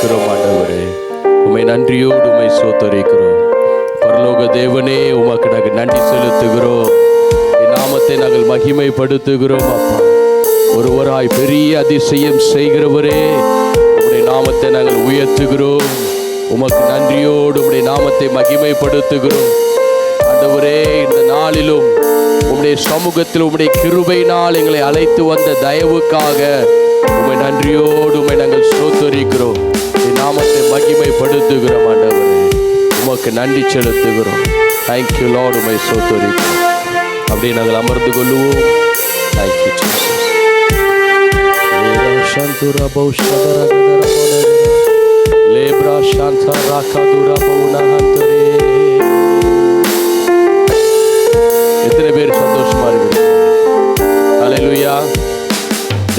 ஸ்தோத்தரிக்கிறோம் ஆண்டவரே. உம்மை நன்றியோடு உம்மை ஸ்தோத்தரிக்கிறோம். பரலோக தேவனே, உமக்கு நாங்கள் நன்றி செலுத்துகிறோம். நாமத்தை நாங்கள் மகிமைப்படுத்துகிறோம். அப்பா, ஒருவராய் பெரிய அதிசயம் செய்கிறவரே, உம்முடைய நாமத்தை நாங்கள் உயர்த்துகிறோம். உமக்கு நன்றியோடு உம்முடைய நாமத்தை மகிமைப்படுத்துகிறோம். ஆண்டவரே, இந்த நாளிலும் உம்முடைய சமூகத்தில் உம்முடைய கிருபையினால் எங்களை அழைத்து வந்த தயவுக்காக உம்மை நன்றியோடு உம்மை நாங்கள் ஸ்தோத்தரிக்கிறோம். நாமத்தை மகிமைப்படுத்துகிறோம். ஆண்டவரே, உமக்கு நன்றி செலுத்துகிறோம். Thank you lord. உம்மை ஸ்தோத்தரிக்கிறோம். அப்படியே நாங்கள் அமர்ந்து கொள்ளுவோம். Thank you Jesus. லேப்ரா சாந்தா ராகாதுரா பவுனஹந்தரே. எத்தனை பேர் சந்தோஷமா இருக்கிறீங்க? ஹல்லேலூயா.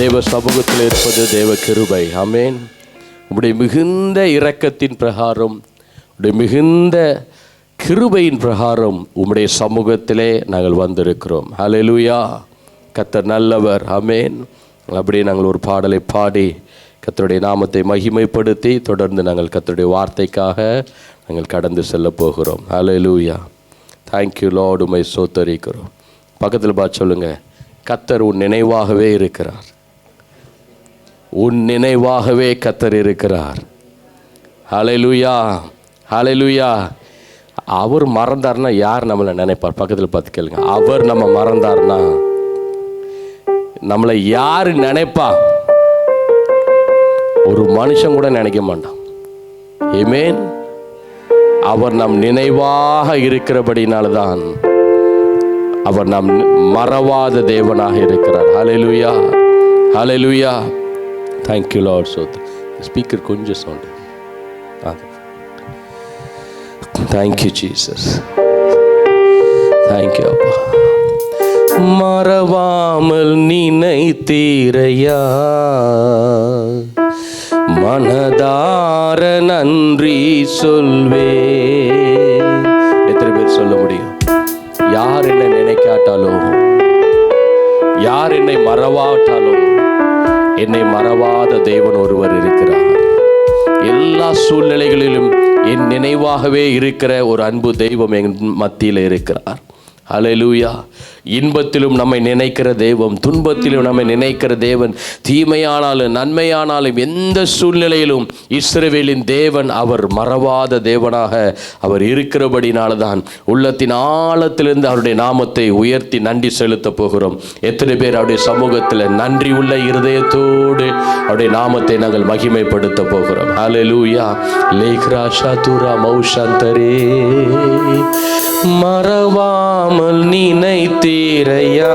தேவ சமூகத்தில் இருப்பது தேவ கிருபை. ஆமென். உம்முடைய மிகுந்த இரக்கத்தின் பிரகாரம், உம்முடைய மிகுந்த கிருபையின் பிரகாரம் உம்முடைய சமூகத்திலே நாங்கள் வந்திருக்கிறோம். ஹல்லேலூயா. கர்த்தர் நல்லவர். ஆமென். அப்படியே நாங்கள் ஒரு பாடலை பாடி கர்த்தருடைய நாமத்தை மகிமைப்படுத்தி தொடர்ந்து நாங்கள் கர்த்தருடைய வார்த்தைக்காக நாங்கள் கடந்து செல்ல போகிறோம். ஹல்லேலூயா. Thank you lord. உம்மை ஸ்தோத்தரிக்கிறோம். பக்கத்தில் பார்த்து சொல்லுங்க, கர்த்தர் உன் நினைவாகவே இருக்கிறார். உன் நினைவாகவே கர்த்தர் இருக்கிறார். ஹல்லேலூயா. ஹல்லேலூயா. அவர் மறந்தார்னா யார் நம்மளை நினைப்பார்? பக்கத்தில் பார்த்து கேளுங்க. அவர் நம்ம மறந்தார்னா நம்மளை யார் நினைப்பா? ஒரு மனுஷன் கூட நினைக்க மாட்டான். ஆமென். அவர் நம் நினைவாக இருக்கிறபடினால்தான் அவர் நம் மறவாத தேவனாக இருக்கிறார். Hallelujah. Hallelujah. Thank you lord. Speaker கொஞ்சம் சவுண்ட். Thank you Jesus. தேங்க்யூ அப்பா. மறவாமல் நினைத்தீரையா, மனதார நன்றி சொல்வே. எத்தனை பேர் சொல்ல முடியும்? யார் என்னை நினைக்காட்டாலும், யார் என்னை மறவாட்டாலும், என்னை மறவாத தேவன் ஒருவர் இருக்கிறார். எல்லா சூழ்நிலைகளிலும் என் நினைவாகவே இருக்கிற ஒரு அன்பு தெய்வம் என் மத்தியில் இருக்கிறார். ஹல்லேலூயா. இன்பத்திலும் நம்மை நினைக்கிற தெய்வம், துன்பத்திலும் நம்மை நினைக்கிற தேவன், தீமையானாலும் நன்மையானாலும் எந்த சூழ்நிலையிலும் இஸ்ரவேலின் தேவன் அவர் மறவாத தேவனாக அவர் இருக்கிறபடினால்தான் உள்ளத்தின் ஆழத்திலிருந்து அவருடைய நாமத்தை உயர்த்தி நன்றி செலுத்த போகிறோம். எத்தனை பேர் அவருடைய சமூகத்தில் நன்றி உள்ள இருதயத்தோடு அவருடைய நாமத்தை நாங்கள் மகிமைப்படுத்த போகிறோம்? ஹல்லேலூயா. லேக்ரா ஷாதுரா மௌஷந்தரே. மறவாமல் நினைத்தீரையா,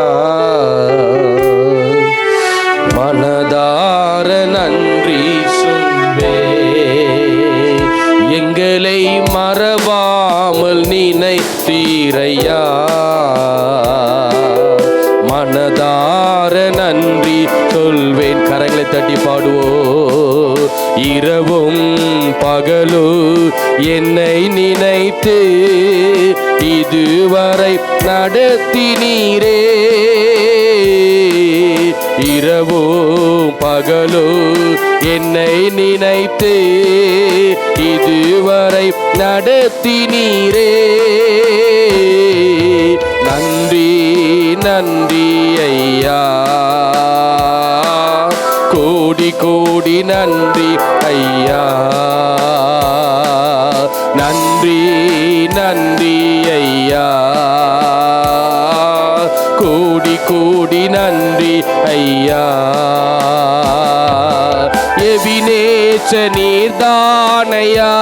மனதார நன்றி சொல்வே. எங்களை மறவாமல் நினைத்தீரையா, மனதார நன்றி சொல்வேன். கரங்களை தட்டி பாடுவோம். இரவும் பகலோ என்னை நினைத்து இதுவரை நடத்தினீரே. இரவோ பகலோ என்னை நினைத்து இதுவரை நடத்தினீரே. நன்றி நன்றி ஐயா, கோடி கோடி நன்றி ஐயா. நன்றி நன்றி ஐயா, கோடி கோடி நன்றி ஐயா. எபினேச்ச நீர்தானையா,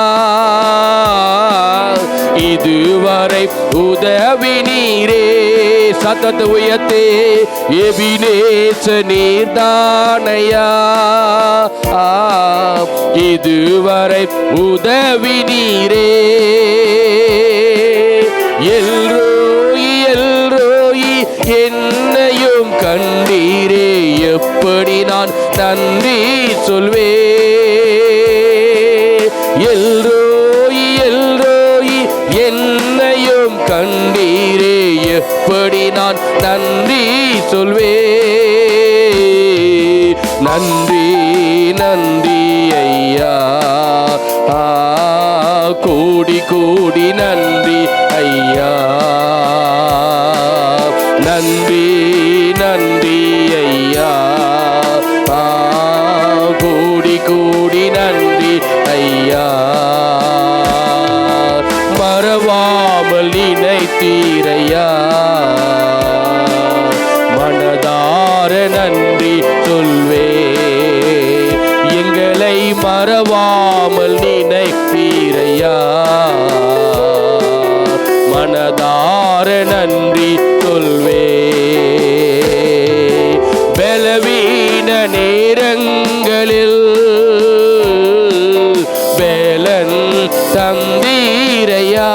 இதுவரை உதவி நீரே. சத்தத்தை உயர்த்தே. எபினேச்ச நீர்தானையா, இதுவரை உதவி நீரே. எல்ரோயி எல்ரோயி என்னையும் கண்டீரே. எப்படி நான் நன்றி சொல்வே? எல்ரோயி எல்ரோயி என்னையும் கண்டீரே. எப்படி நான் நன்றி சொல்வே? நன்றி நன்றி ஐயா. கோடி கோடி நன்றி ஐயா, நன்றி நன்றி ஐயா, கோடி கோடி நன்றி ஐயா. மறவாமல் நினைத்தீரையா, மனதார நன்றி சொல்வே. எங்களை மறவாமல் நினைத்தீரையா, மனதார நன்றி சொல்வே. பலவீன நேரங்களில் பலன் தந்தீரையா,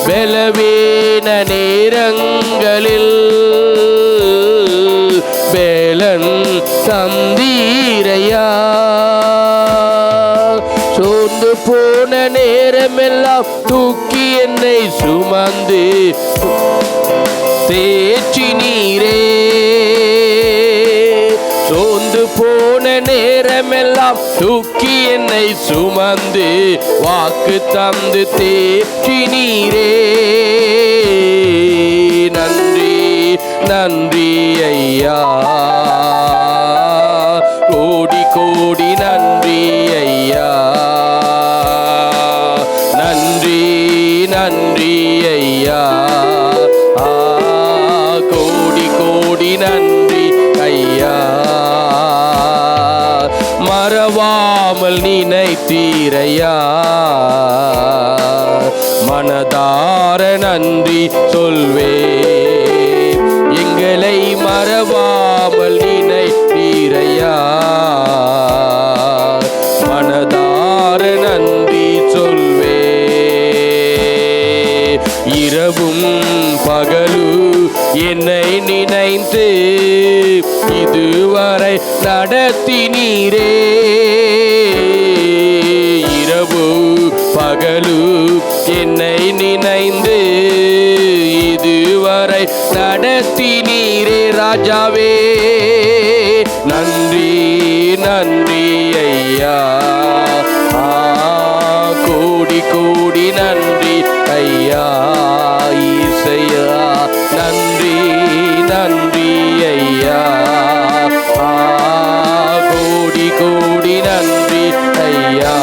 பலவீன நேரங்களில் பலன் தந்தீரையா. சோர்ந்து போன நேரமெல்லாம் தூக்கி என்னை சுமந்து தேற்றி நீரே. சோர்ந்து போன நேரமெல்லாம் தூக்கி என்னை சுமந்து வாக்கு தந்து தேற்றி நீரே. நன்றி நன்றி ஐயா, கோடி கோடி நன்றி ஐயா, நன்றி நன்றி ஐயா, கோடி கோடி நன்றி ஐயா. மறவாமல் நினைத்தீரையா, மனதார நன்றி சொல்வே. எங்களை மறவாமல் நினைத்தீரையா, மனதார நன்றி சொல்வே. இரவும் பகலு என்னை நினைத்து இதுவரை நடத்தினீரே. இரவு பகலு என்னை நினைந்து இதுவரை நடத்தினீரே. ராஜாவே நன்றி நன்றி ஐயா, கோடி கோடி நன்றி ஐயா. ஈசையா நன்றி நன்றி ஐயா, கோடி கோடி நன்றி ஐயா.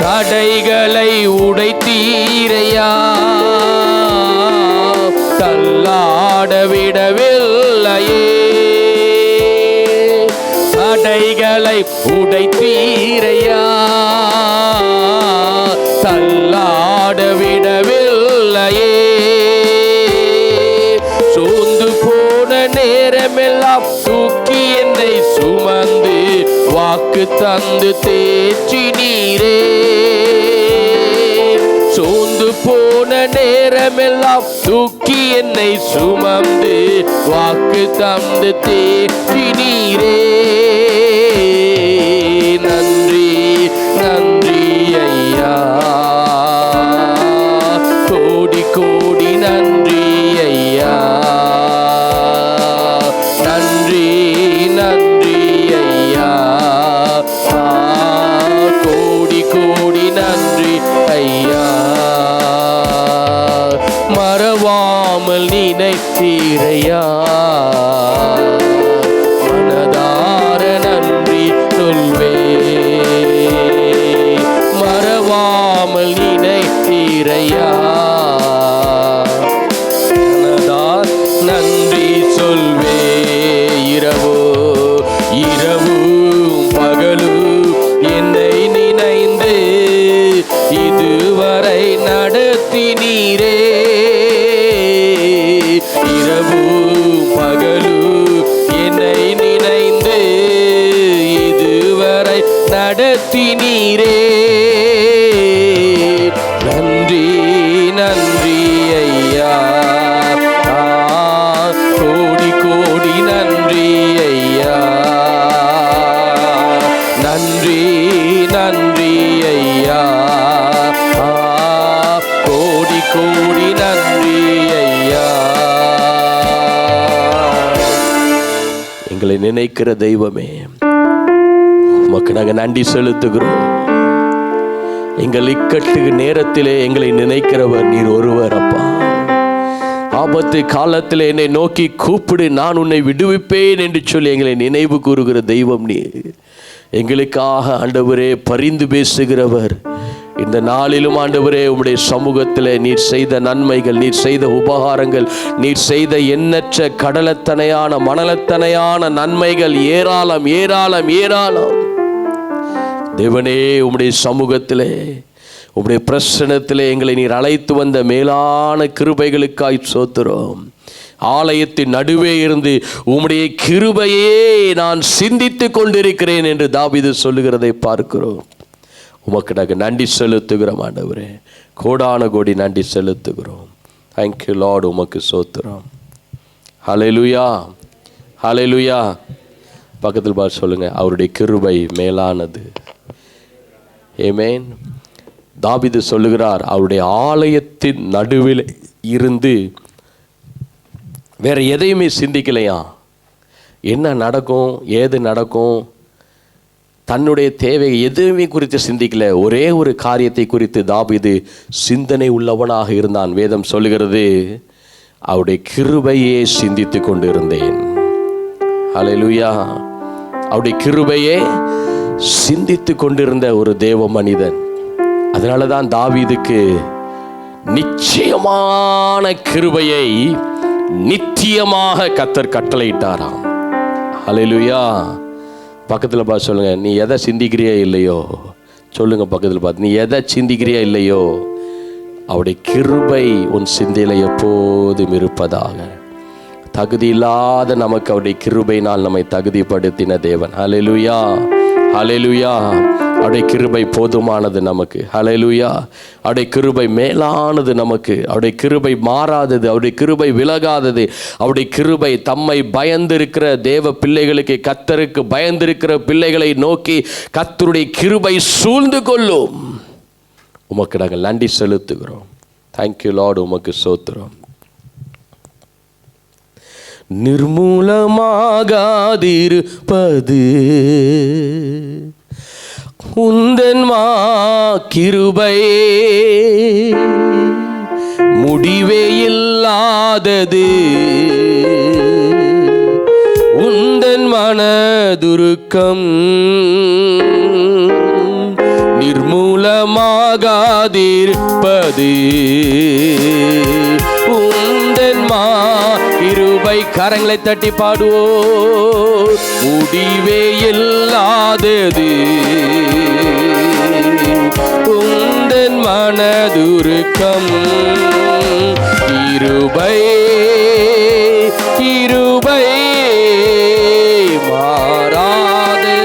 தடைகளை உடைத்தீரையா, தள்ளாட விடவில்லையே. தடைகளை உடைத்தீரையா, தள்ளாட விடவில்லையே. சோர்ந்து போன நேரமெல்லாம் தூக்கி என்னை சுமந்து வாக்கு தந்து தேற்றி நீரே. சோர்ந்து போன நேரமெல்லாம் தூக்கி என்னை சுமந்து வாக்கு தந்து தேற்றி நீரே. நன்றி நன்றி ஐயா, கோடி கோடி நன்றி ஐயா, நன்றி நன்றி ஐயா, கோடி கோடி நன்றி ஐயா. மறவாமல் நினைத்தீரையா, மனதார நன்றி சொல்வே. மறவாமல் நினைத்தீரையா, மனதார நன்றி சொல்வே. இரவு இரவு பகலு என்னை நினைந்து இதுவரை நடத்தினீரே. இரவு பகலு என்னை நினைந்து இதுவரை நடத்தினீரே. நன்றி நன்றி ஐயா, கோடி கோடி நன்றி ஐயா, நன்றி நன்றி ஐயா, கோடி கோடி நன்றி ஐயா. எங்களை நினைக்கிற தெய்வமே, உமக்கு நாங்கள் நன்றி செலுத்துகிறோம். எங்கள் இக்கட்டு நேரத்திலே எங்களை நினைக்கிறவர் நீர் ஒருவர் அப்பா. ஆபத்து காலத்தில் என்னை நோக்கி கூப்பிடு, நான் உன்னை விடுவிப்பேன் என்று சொல்லி எங்களை நினைவு கூறுகிற தெய்வம் நீர். எங்களுக்காக ஆண்டவரே பரிந்து பேசுகிறவர். இந்த நாளிலும் ஆண்டவரே உம்முடைய சமூகத்தில் நீர் செய்த நன்மைகள், நீர் செய்த உபகாரங்கள், நீர் செய்த எண்ணற்ற கடலத்தனையான மணலத்தனையான நன்மைகள் ஏராளம் ஏராளம் ஏராளம். தேவனே, உம்முடைய சமூகத்திலே உம்முடைய பிரசன்னத்திலே எங்களை நீர் அழைத்து வந்த மேலான கிருபைகளுக்காய் ஸ்தோத்திரம். ஆலயத்தின் நடுவே இருந்து உம்முடைய கிருபையே நான் சிந்தித்து கொண்டிருக்கிறேன் என்று தாவீது சொல்லுகிறதை பார்க்கிறோம். உமக்கு நாங்கள் நன்றி செலுத்துகிறோம் ஆண்டவரே, கோடான கோடி நன்றி செலுத்துகிறோம். தேங்க்யூ லார்ட், உமக்கு ஸ்தோத்திரம். ஹல்லேலூயா ஹல்லேலூயா. பக்கத்தில் பார்த்து சொல்லுங்க, அவருடைய கிருபை மேலானது. ஆமென். தாவீது சொல்லுகிறார், அவருடைய ஆலயத்தின் நடுவில் இருந்து வேற எதையுமே சிந்திக்கலையா. என்ன நடக்கும், ஏது நடக்கும், தன்னுடைய தேவை எதுவுமே குறித்து சிந்திக்கல. ஒரே ஒரு காரியத்தை குறித்து தாவீது சிந்தனை உள்ளவனாக இருந்தான். வேதம் சொல்லுகிறது, அவருடைய கிருபையே சிந்தித்து கொண்டு இருந்தேன். ஹல்லேலூயா. அவருடைய கிருபையே சிந்தித்து கொண்டிருந்த ஒரு தேவ மனிதன். அதனால தான் தாவீதுக்கு நிச்சயமான கிருபையை நித்தியமாக கர்த்தர் கட்டளையிட்டாராம். ஹல்லேலூயா. பக்கத்தில் பார்த்து சொல்லுங்க, நீ எதை சிந்திக்கிறியா இல்லையோ, சொல்லுங்க பக்கத்தில் பார்த்து, நீ எதை சிந்திக்கிறியா இல்லையோ, அவருடைய கிருபை உன் சிந்தையில எப்போதும் இருப்பதாக. தகுதி இல்லாத நமக்கு அவருடைய கிருபையினால் நம்மை தகுதிப்படுத்தின தேவன். ஹல்லேலூயா ஹல்லேலூயா. அவருடைய கிருபை போதுமானது நமக்கு. ஹல்லேலூயா. அவருடைய கிருபை மேலானது நமக்கு. அவருடைய கிருபை மாறாதது, அவருடைய கிருபை விலகாதது. அவருடைய கிருபை தம்மை பயந்திருக்கிற தேவ பிள்ளைகளுக்கு, கர்த்தருக்கு பயந்திருக்கிற பிள்ளைகளை நோக்கி கர்த்தருடைய கிருபை சூழ்ந்து கொள்ளும். உமக்கு நாங்கள் நன்றி செலுத்துகிறோம். தேங்க்யூ லார்ட், உமக்கு ஸ்தோத்திரம். நிர்மூலமாகாதிருப்பது உந்தன் கிருபை, முடிவே இல்லாதது உந்தன் மனதுருக்கம், நிர்மூலமாகாதிருப்பது உந்தன் கிருபை. கரங்களை தட்டி பாடுவோம். முடிவே இல்லாதது உந்தன் மனதுருக்கம், கிருபை கிருபை மாறாது,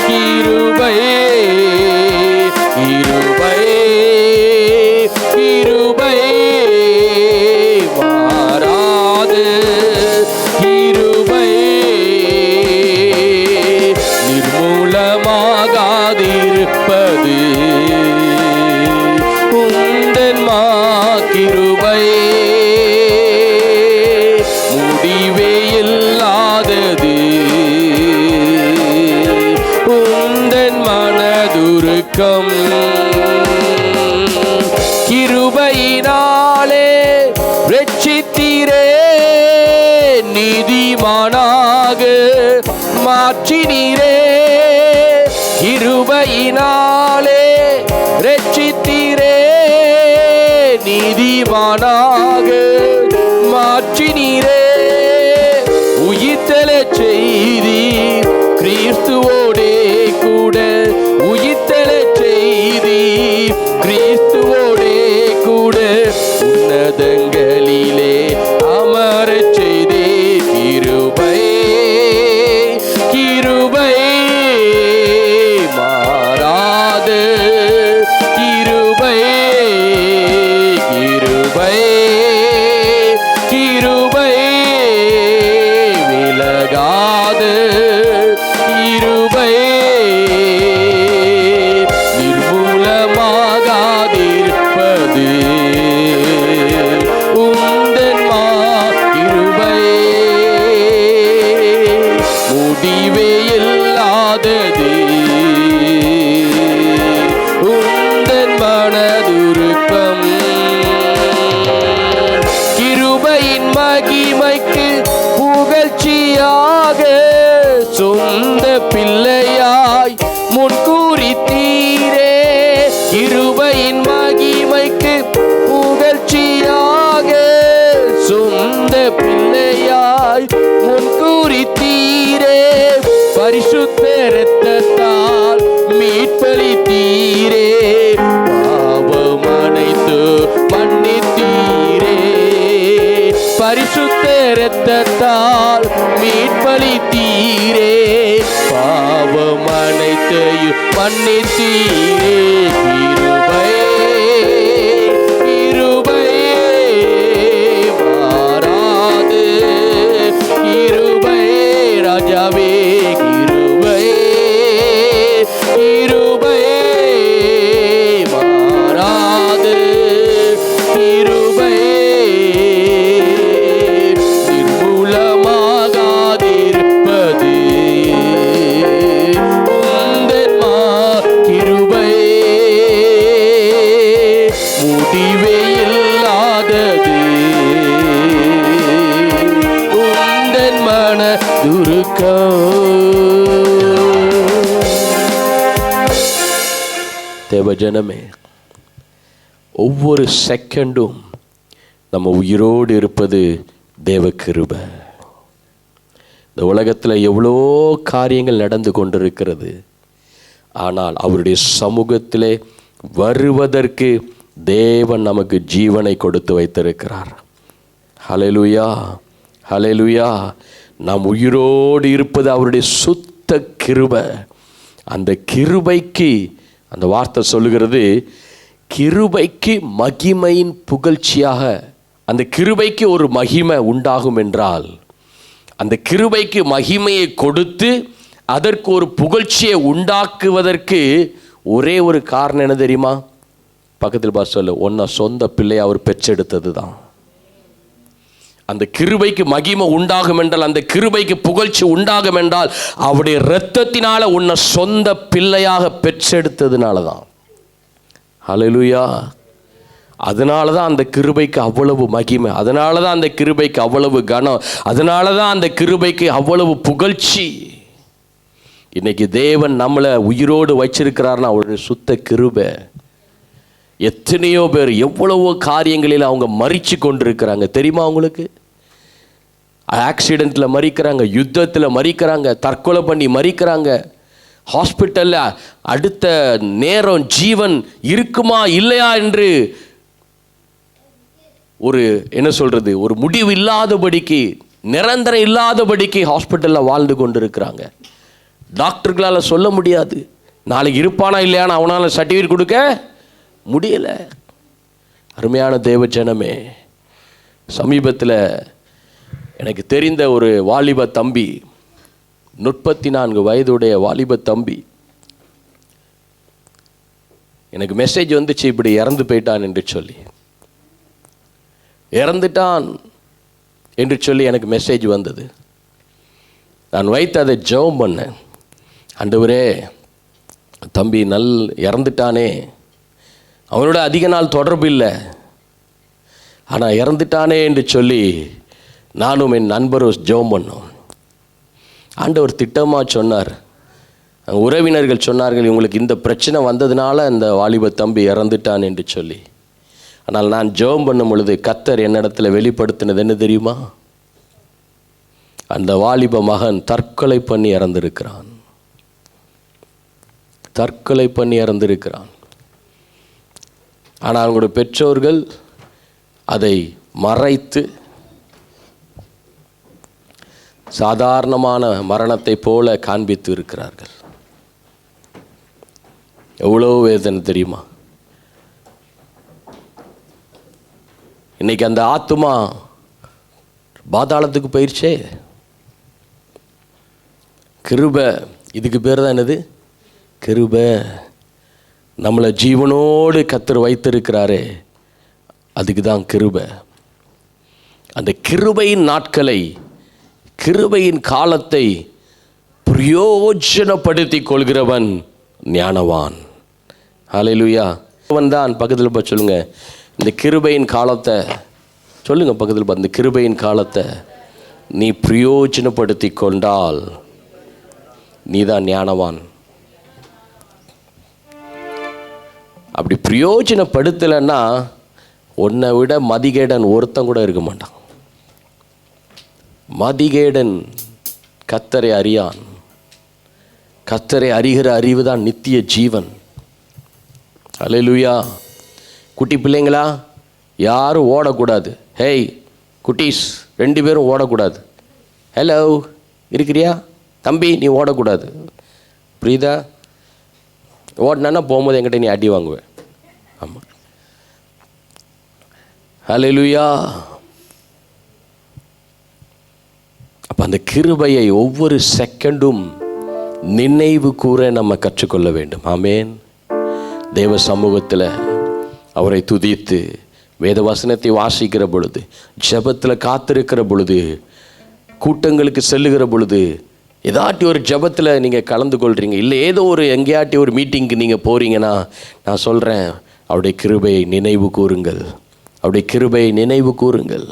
கிருபை கிருபை கிருபை மாறாது, கிருபை நிர்மூலமாகாதிருப்பது உந்தன் கிருபை, முடிவே இல்லாதது உந்தன் மனதுருக்கம், கிருபையினாலே ரட்சித்தீரே, நீதிமானாக மாற்றினீரே, கிருபையினாலே ரட்சித்தீரே, நீதிமானாக மாற்றினீரே, உயிர்த்தெழச் செய்தீர் கிறிஸ்துவோடே கூட, உயிர்த்தெழச் செய்தீர் கிறிஸ்துவோடே கூட, உன்னதங்களிலே அமரச் செய்தே, கிருபை கிருபை மாறாது, கிருபை கிருபை கிருபை விலகாது, கிருபை நிர்மூலமாகாதிருப்பது உந்தன் கிருபை, முடிவே இல்லாத இல்லாதது உந்தன் மனதுருக்கம். கிருபையின் மகிமைக்கு புகழ்ச்சியாக சொந்த பிள்ளையாய் முன்கூறித்தீரே. கிருபையின் மகிமைக்கு புகழ்ச்சியாக சொந்த பிள்ளையாய் முன்கூறித்தீரே. பரிசுத்த இரத்தத்தால் மீட்பளித்தீரே. பாவம் அனைத்து மன்னித்தீரே. பரிசுத்த இரத்தத்தால் மீட்பளித்தீரே. பாவம் அனைத்தையும் மன்னித்தீரே. கிருபை கிருபை மாறாது. கிருபை ராஜாவே கிருபை கிருபை மாறாது. கிருபை நிர்மூலமாகாதிருப்பது உந்தன் கிருபை. முடிவே இல்லாதது உந்தன் மனதுருக்கம். தேவஜனமே, ஒவ்வொரு செகண்டும் நம்ம உயிரோடு இருப்பது தேவ கிருபை. இந்த உலகத்தில் எவ்வளோ காரியங்கள் நடந்து கொண்டிருக்கிறது. ஆனால் அவருடைய சமூகத்திலே வருவதற்கு தேவன் நமக்கு ஜீவனை கொடுத்து வைத்திருக்கிறார். ஹல்லேலூயா ஹல்லேலூயா. நாம் உயிரோடு இருப்பது அவருடைய சுத்த கிருபை. அந்த கிருபைக்கு அந்த வார்த்தை சொல்லுகிறது, கிருபைக்கு மகிமையின் புகழ்ச்சியாக. அந்த கிருபைக்கு ஒரு மகிமை உண்டாகும் என்றால், அந்த கிருபைக்கு மகிமையை கொடுத்து அதற்கு ஒரு புகழ்ச்சியை உண்டாக்குவதற்கு ஒரே ஒரு காரணம் என்ன தெரியுமா? பக்கத்தில் பார்த்து சொல்ல, ஒன்றை சொந்த பிள்ளையை அவர் பெற்றெடுத்தது தான். அந்த கிருபைக்கு மகிமை உண்டாகும் என்றால், அந்த கிருபைக்கு புகழ்ச்சி உண்டாகும் என்றால், அவருடைய இரத்தத்தினால உன்னை சொந்த பிள்ளையாக பெற்றெடுத்ததுனால தான். ஹல்லேலூயா. அதனால தான் அந்த கிருபைக்கு அவ்வளவு மகிமை, அதனால தான் அந்த கிருபைக்கு அவ்வளவு கனம், அதனால தான் அந்த கிருபைக்கு அவ்வளவு புகழ்ச்சி. இன்னைக்கு தேவன் நம்மளை உயிரோடு வச்சிருக்கிறார்னா அவருடைய சுத்த கிருபை. எத்தனையோ பேர் எவ்வளவோ காரியங்களில் அவங்க மறித்து கொண்டிருக்கிறாங்க தெரியுமா உங்களுக்கு? ஆக்சிடெண்ட்டில் மறிக்கிறாங்க, யுத்தத்தில் மறிக்கிறாங்க, தற்கொலை பண்ணி மறிக்கிறாங்க, ஹாஸ்பிட்டலில் அடுத்த நேரம் ஜீவன் இருக்குமா இல்லையா என்று ஒரு என்ன சொல்கிறது, ஒரு முடிவு இல்லாதபடிக்கு, நிரந்தரம் இல்லாதபடிக்கு ஹாஸ்பிட்டலில் வாழ்ந்து கொண்டு இருக்கிறாங்க. டாக்டர்களால் சொல்ல முடியாது நாளைக்கு இருப்பானா இல்லையான்னு அவனால் சர்டிஃபிகேட் கொடுக்க முடியலை. அருமையான தேவ ஜனமே, சமீபத்தில் எனக்கு தெரிந்த ஒரு வாலிப தம்பி, 34 வயதுடைய வாலிப தம்பி, எனக்கு மெசேஜ் வந்துச்சு, இப்படி இறந்து போயிட்டான் என்று சொல்லி, இறந்துட்டான் என்று சொல்லி எனக்கு மெசேஜ் வந்தது. நான் வைத்து அதை ஜெபம் பண்ணேன். ஆண்டவரே, தம்பி இறந்துட்டானே, அவனோட அதிக நாள் தொடர்பு இல்லை, ஆனால் இறந்துட்டானே என்று சொல்லி நானும் என் நண்பரும் ஜெபம் பண்ணோம். ஆண்டவர் திட்டமாக சொன்னார். உறவினர்கள் சொன்னார்கள், இவங்களுக்கு இந்த பிரச்சனை வந்ததுனால இந்த வாலிப தம்பி இறந்துட்டான் என்று சொல்லி. ஆனால் நான் ஜெபம் பண்ணும் பொழுது கர்த்தர் என்னிடத்தில் வெளிப்படுத்தினது என்ன தெரியுமா? அந்த வாலிப மகன் தற்கொலை பண்ணி இறந்திருக்கிறான். தற்கொலை பண்ணி இறந்திருக்கிறான். ஆனால் அவங்களுடைய பெற்றோர்கள் அதை மறைத்து சாதாரணமான மரணத்தை போல காண்பித்து இருக்கிறார்கள். எவ்வளோ வேதனை தெரியுமா? இன்னைக்கு அந்த ஆத்துமா பாதாளத்துக்கு போயிடுச்சே. கிருபை, இதுக்கு பேர் தான் என்னது? கிருபை. நம்மளை ஜீவனோடு கர்த்தர் வைத்திருக்கிறாரே, அதுக்கு தான் கிருபை. அந்த கிருபையின் நாட்களை, கிருபையின் காலத்தை பிரயோஜனப்படுத்திக் கொள்கிறவன் ஞானவான். ஹல்லேலூயா. அவன் தான் பக்கத்தில் போய் சொல்லுங்க, இந்த கிருபையின் காலத்தை சொல்லுங்க, பக்கத்தில் இந்த கிருபையின் காலத்தை நீ பிரயோஜனப்படுத்தி கொண்டால் நீதான் ஞானவான். அப்படி பிரயோஜனப்படுத்தலைன்னா உன்னை விட மதிகேடன் ஒருத்தன் கூட இருக்க மாட்டான். மதிகேடன் கர்த்தரை அறியான். கர்த்தரை அறிகிற அறிவு தான் நித்திய ஜீவன். ஹல்லேலூயா. குட்டி பிள்ளைங்களா, யாரும் ஓடக்கூடாது. ஹேய் குட்டீஸ், 2 பேரும் ஓடக்கூடாது. ஹலோ இருக்கிறியா தம்பி, நீ ஓடக்கூடாது. புரியுதா? ஓடினா போகும்போது என்கிட்ட நீ அடி வாங்குவேன். ஆமாம். ஹல்லேலூயா. அப்போ அந்த கிருபையை ஒவ்வொரு செகண்டும் நினைவு கூற நம்ம கற்றுக்கொள்ள வேண்டும். ஆமேன். தேவ சமூகத்தில் அவரை துதித்து வேத வசனத்தை வாசிக்கிற பொழுது, ஜெபத்தில் காத்திருக்கிற பொழுது, கூட்டங்களுக்கு செல்லுகிற பொழுது, ஏதாட்டி ஒரு ஜெபத்தில் நீங்கள் கலந்து கொள்கிறீங்க, இல்லை ஏதோ ஒரு எங்கேயாட்டி ஒரு மீட்டிங்க்கு நீங்கள் போகிறீங்கன்னா, நான் சொல்கிறேன், அவருடைய கிருபையை நினைவு கூறுங்கள். அவருடைய கிருபையை நினைவு கூறுங்கள்.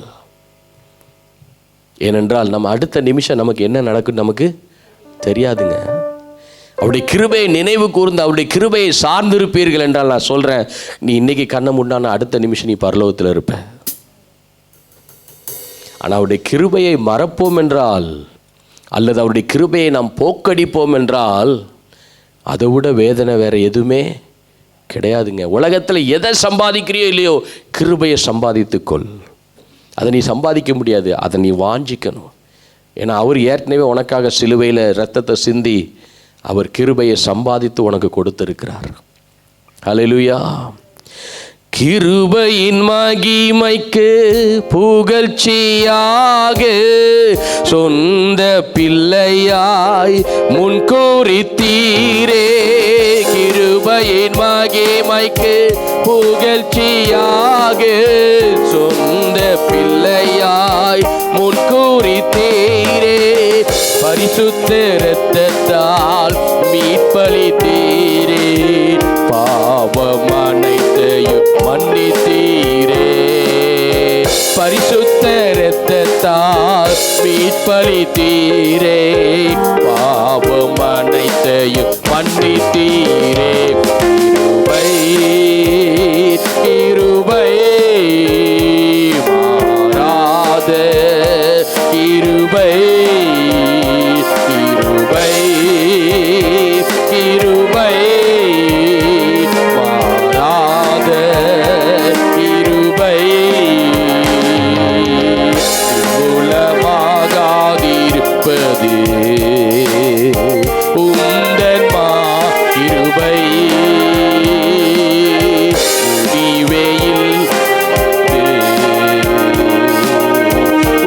ஏனென்றால் நம்ம அடுத்த நிமிஷம் நமக்கு என்ன நடக்கும் நமக்கு தெரியாதுங்க. அவருடைய கிருபையை நினைவு கூர்ந்து அவருடைய கிருபையை சார்ந்திருப்பீர்கள் என்றால் நான் சொல்கிறேன், நீ இன்னைக்கு கண்ணை மூடினா அடுத்த நிமிஷம் நீ பரலோகத்தில் இருப்ப. ஆனால் அவருடைய கிருபையை மறப்போம் என்றால், அல்லது அவருடைய கிருபையை நாம் போக்கடிப்போம் என்றால், அதை விட வேதனை வேற எதுவுமே கிடையாதுங்க. உலகத்தில் எதை சம்பாதிக்கிறியோ இல்லையோ, கிருபையை சம்பாதித்துக்கொள். அதை நீ சம்பாதிக்க முடியாது, அதை நீ வாஞ்சிக்கணும். ஏன்னா அவர் ஏற்கனவே உனக்காக சிலுவையில் இரத்தத்தை சிந்தி அவர் கிருபையை சம்பாதித்து உனக்கு கொடுத்திருக்கிறார். ஹல்லேலூயா. கிருபையின் மகிமைக்கு புகழ்ச்சியாக சொந்த பிள்ளையாய் முன்குறித்தீரே. கிருபையின் மகிமைக்கு புகழ்ச்சியாக சொந்த பிள்ளையாய் முன்குறித்தீரே. பரிசுத்த இரத்தத்தால் மீட்பளித்தீரே. பாவம் அனைத்தையும் மன்னித்தீரே. பரிசுத்த இரத்தத்தால் மீட்பளித்தீரே. பாவம் அனைத்தையும் மன்னித்தீரே. கிருபை கிருபை மாறாத கிருபை கிருபை கிருபை மாறாத கிருபை மூலமாகாதிருப்பது உந்தன் மா கிருபை. முடிவேயில்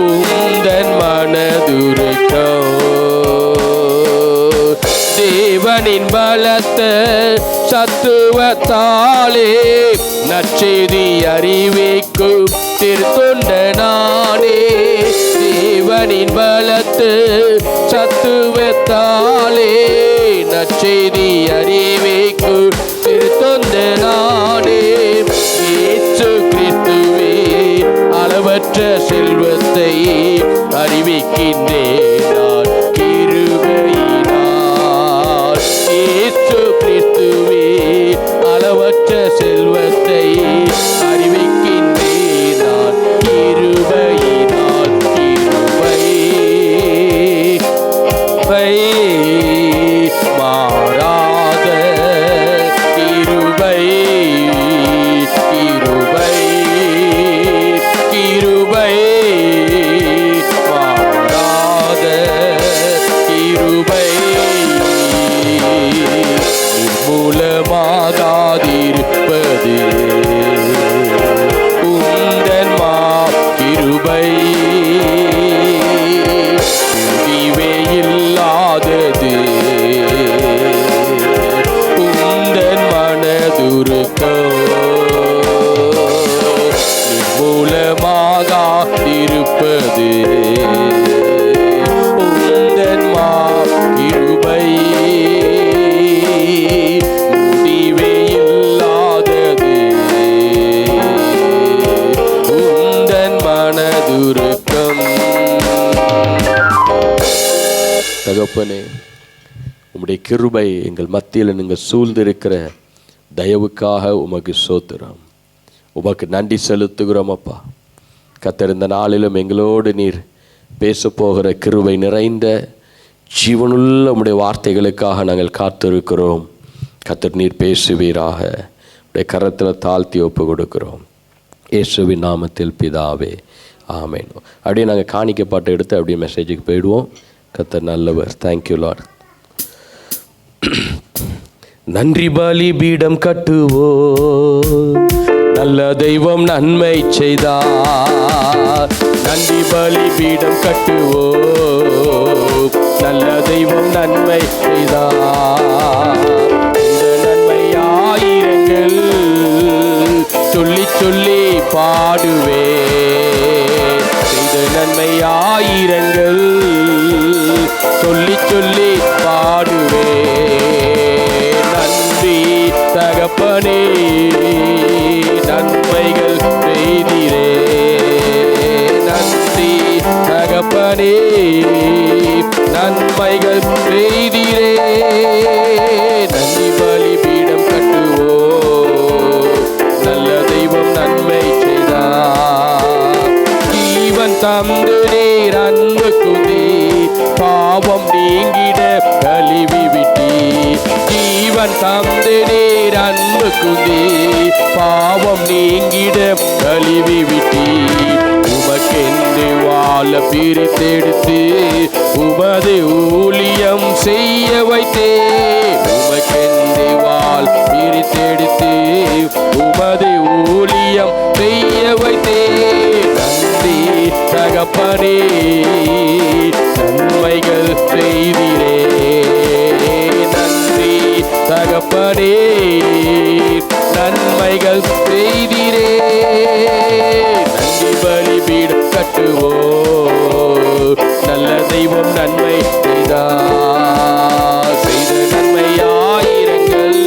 உந்தன் மனதுருக்கம். தேவனின் பலத்த சத்துவத்தாலே நற்செய்தி அறிவிக்கும் திருத்தொண்ட நானே. தேவனின் பலத்த சத்துவத்தாலே நற்செய்தி அறிவிக்கும் திருத்தொண்ட நானே. இயேசு கிறிஸ்துவே அளவற்ற செல்வத்தை அறிவிக்கின்றேன் நான் கிருபையினால். இயேசு கிறிஸ்துவே அளவற்ற செல்வத்தை அறிவிக்கின்றேன் நான் கிருபையினால். கிருபை மாறாத கிருபை கிருபை கிருபை மாறாத கிருபை. மூலமாகாதிருப்பது உந்தன் மா கிருபை. முடிவே இல்லாத தகப்பனே, உம்முடைய கிருபை எங்கள் மத்தியில் நீங்கள் சூழ்ந்திருக்கிற தயவுக்காக உமக்கு ஸ்தோத்திரம். உமக்கு நன்றி செலுத்துகிறோம் அப்பா. கர்த்தர், இந்த நாளிலும் எங்களோடு நீர் பேச போகிற கிருபை நிறைந்த ஜீவனுள்ள உம்முடைய வார்த்தைகளுக்காக நாங்கள் காத்திருக்கிறோம். கர்த்தர், நீர் பேசுவீராக. உடைய கரத்தில் தாழ்த்தி ஒப்பு கொடுக்கிறோம். இயேசுவின் நாமத்தில் பிதாவே, ஆமேன். அப்படியே நாங்கள் காணிக்கை பாட்டை எடுத்து அப்படியே மெசேஜுக்கு போயிடுவோம். கர்த்தர் நல்லவர். Thank you Lord. நன்றி பலி பீடம் கட்டுவோ, நல்ல தெய்வம் நன்மை செய்தார். நன்றி பலி பீடம் கட்டுவோ, நல்ல தெய்வம் நன்மை செய்தார். இந்த நன்மை ஆயிரங்கள் சொல்லி சொல்லி பாடுவே. இந்த நன்மை ஆயிரங்கள் சொல்லி சொல்லி பாடுவே. நன்றி தகப்பனே, நன்மைகள் செய்திரே. நன்றி தகப்பனே, நன்மைகள் செய்திரே. நன்றி பலி பீடம் கட்டுவோ, நல்ல தெய்வம் நன்மை செய்தார். ஜீவன் தந்து நீர் அன்பு குதி, பாவம் நீங்கிட கழுவி விட்டி. ஜீவன் தந்து நீர் அன்பு குதி, பாவம் நீங்கிட கழுவி விட்டி. உமக்கென்று வாழ பிரித்தெடுத்து உமது ஊழியம் செய்ய வைத்தே. உமக்கென்று வாழ பிரித்தெடுத்து உமது ஊழியம் செய்ய வைத்தே. நன்றி தகப்பனே, நன்மைகள் செய்திரே. நன்றி தகப்பனே, நன்மைகள் செய்திரே. நன்றி பலி பீடம் கட்டுவோ, நல்ல தெய்வம் நன்மை செய்தார். செய்த நன்மை ஆயிரங்கள்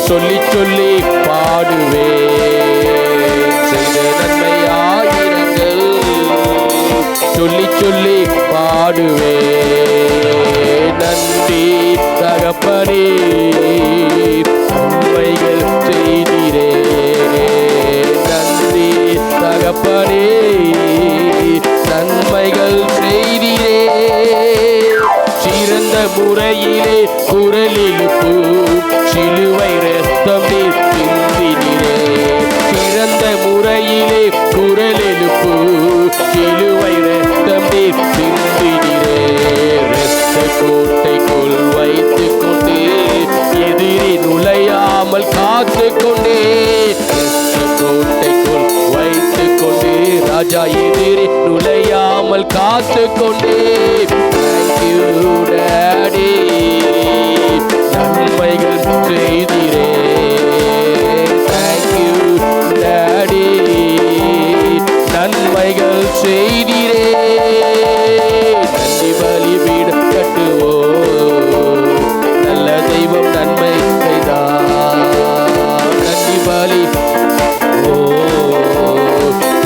சொல்லி சொல்லி பாடுவே. செய்த நன்மை ஆயிரங்கள் சொல்லி சொல்லி பாடுவே. நன்றி தகப்பனே, நன்மைகள் செய்திரே. நன்றி தகப்பனே, நன்மைகள் செய்திரே. சிறந்த முறையிலே குரல் எழுப்பு, சிலுவை ரத்தம் நீர் சிந்தினீரே. சிறந்த முறையிலே குரல் எழுப்பு, சிலுவை ரத்தம் நீர் சிந்தினீரே. இரத்த கோட்டைக்குள் வைத்துக் கொண்டு எதிரி நுழையாமல் காத்து கொண்டே. இரத்த கோட்டைக்குள் வைத்துக் கொண்டு ராஜா எதிரி நுழையாமல் காத்து கொண்டே. தேங்க்யூ டாடி, நன்மைகள் செய்திரே. தேங்க்யூ டாடி, நன்மைகள் செய்திரே. நன்றி பலி பீடம் கட்டுவோ, நல்ல தெய்வம் நன்மை செய்தார். நன்றி பலி, ஓ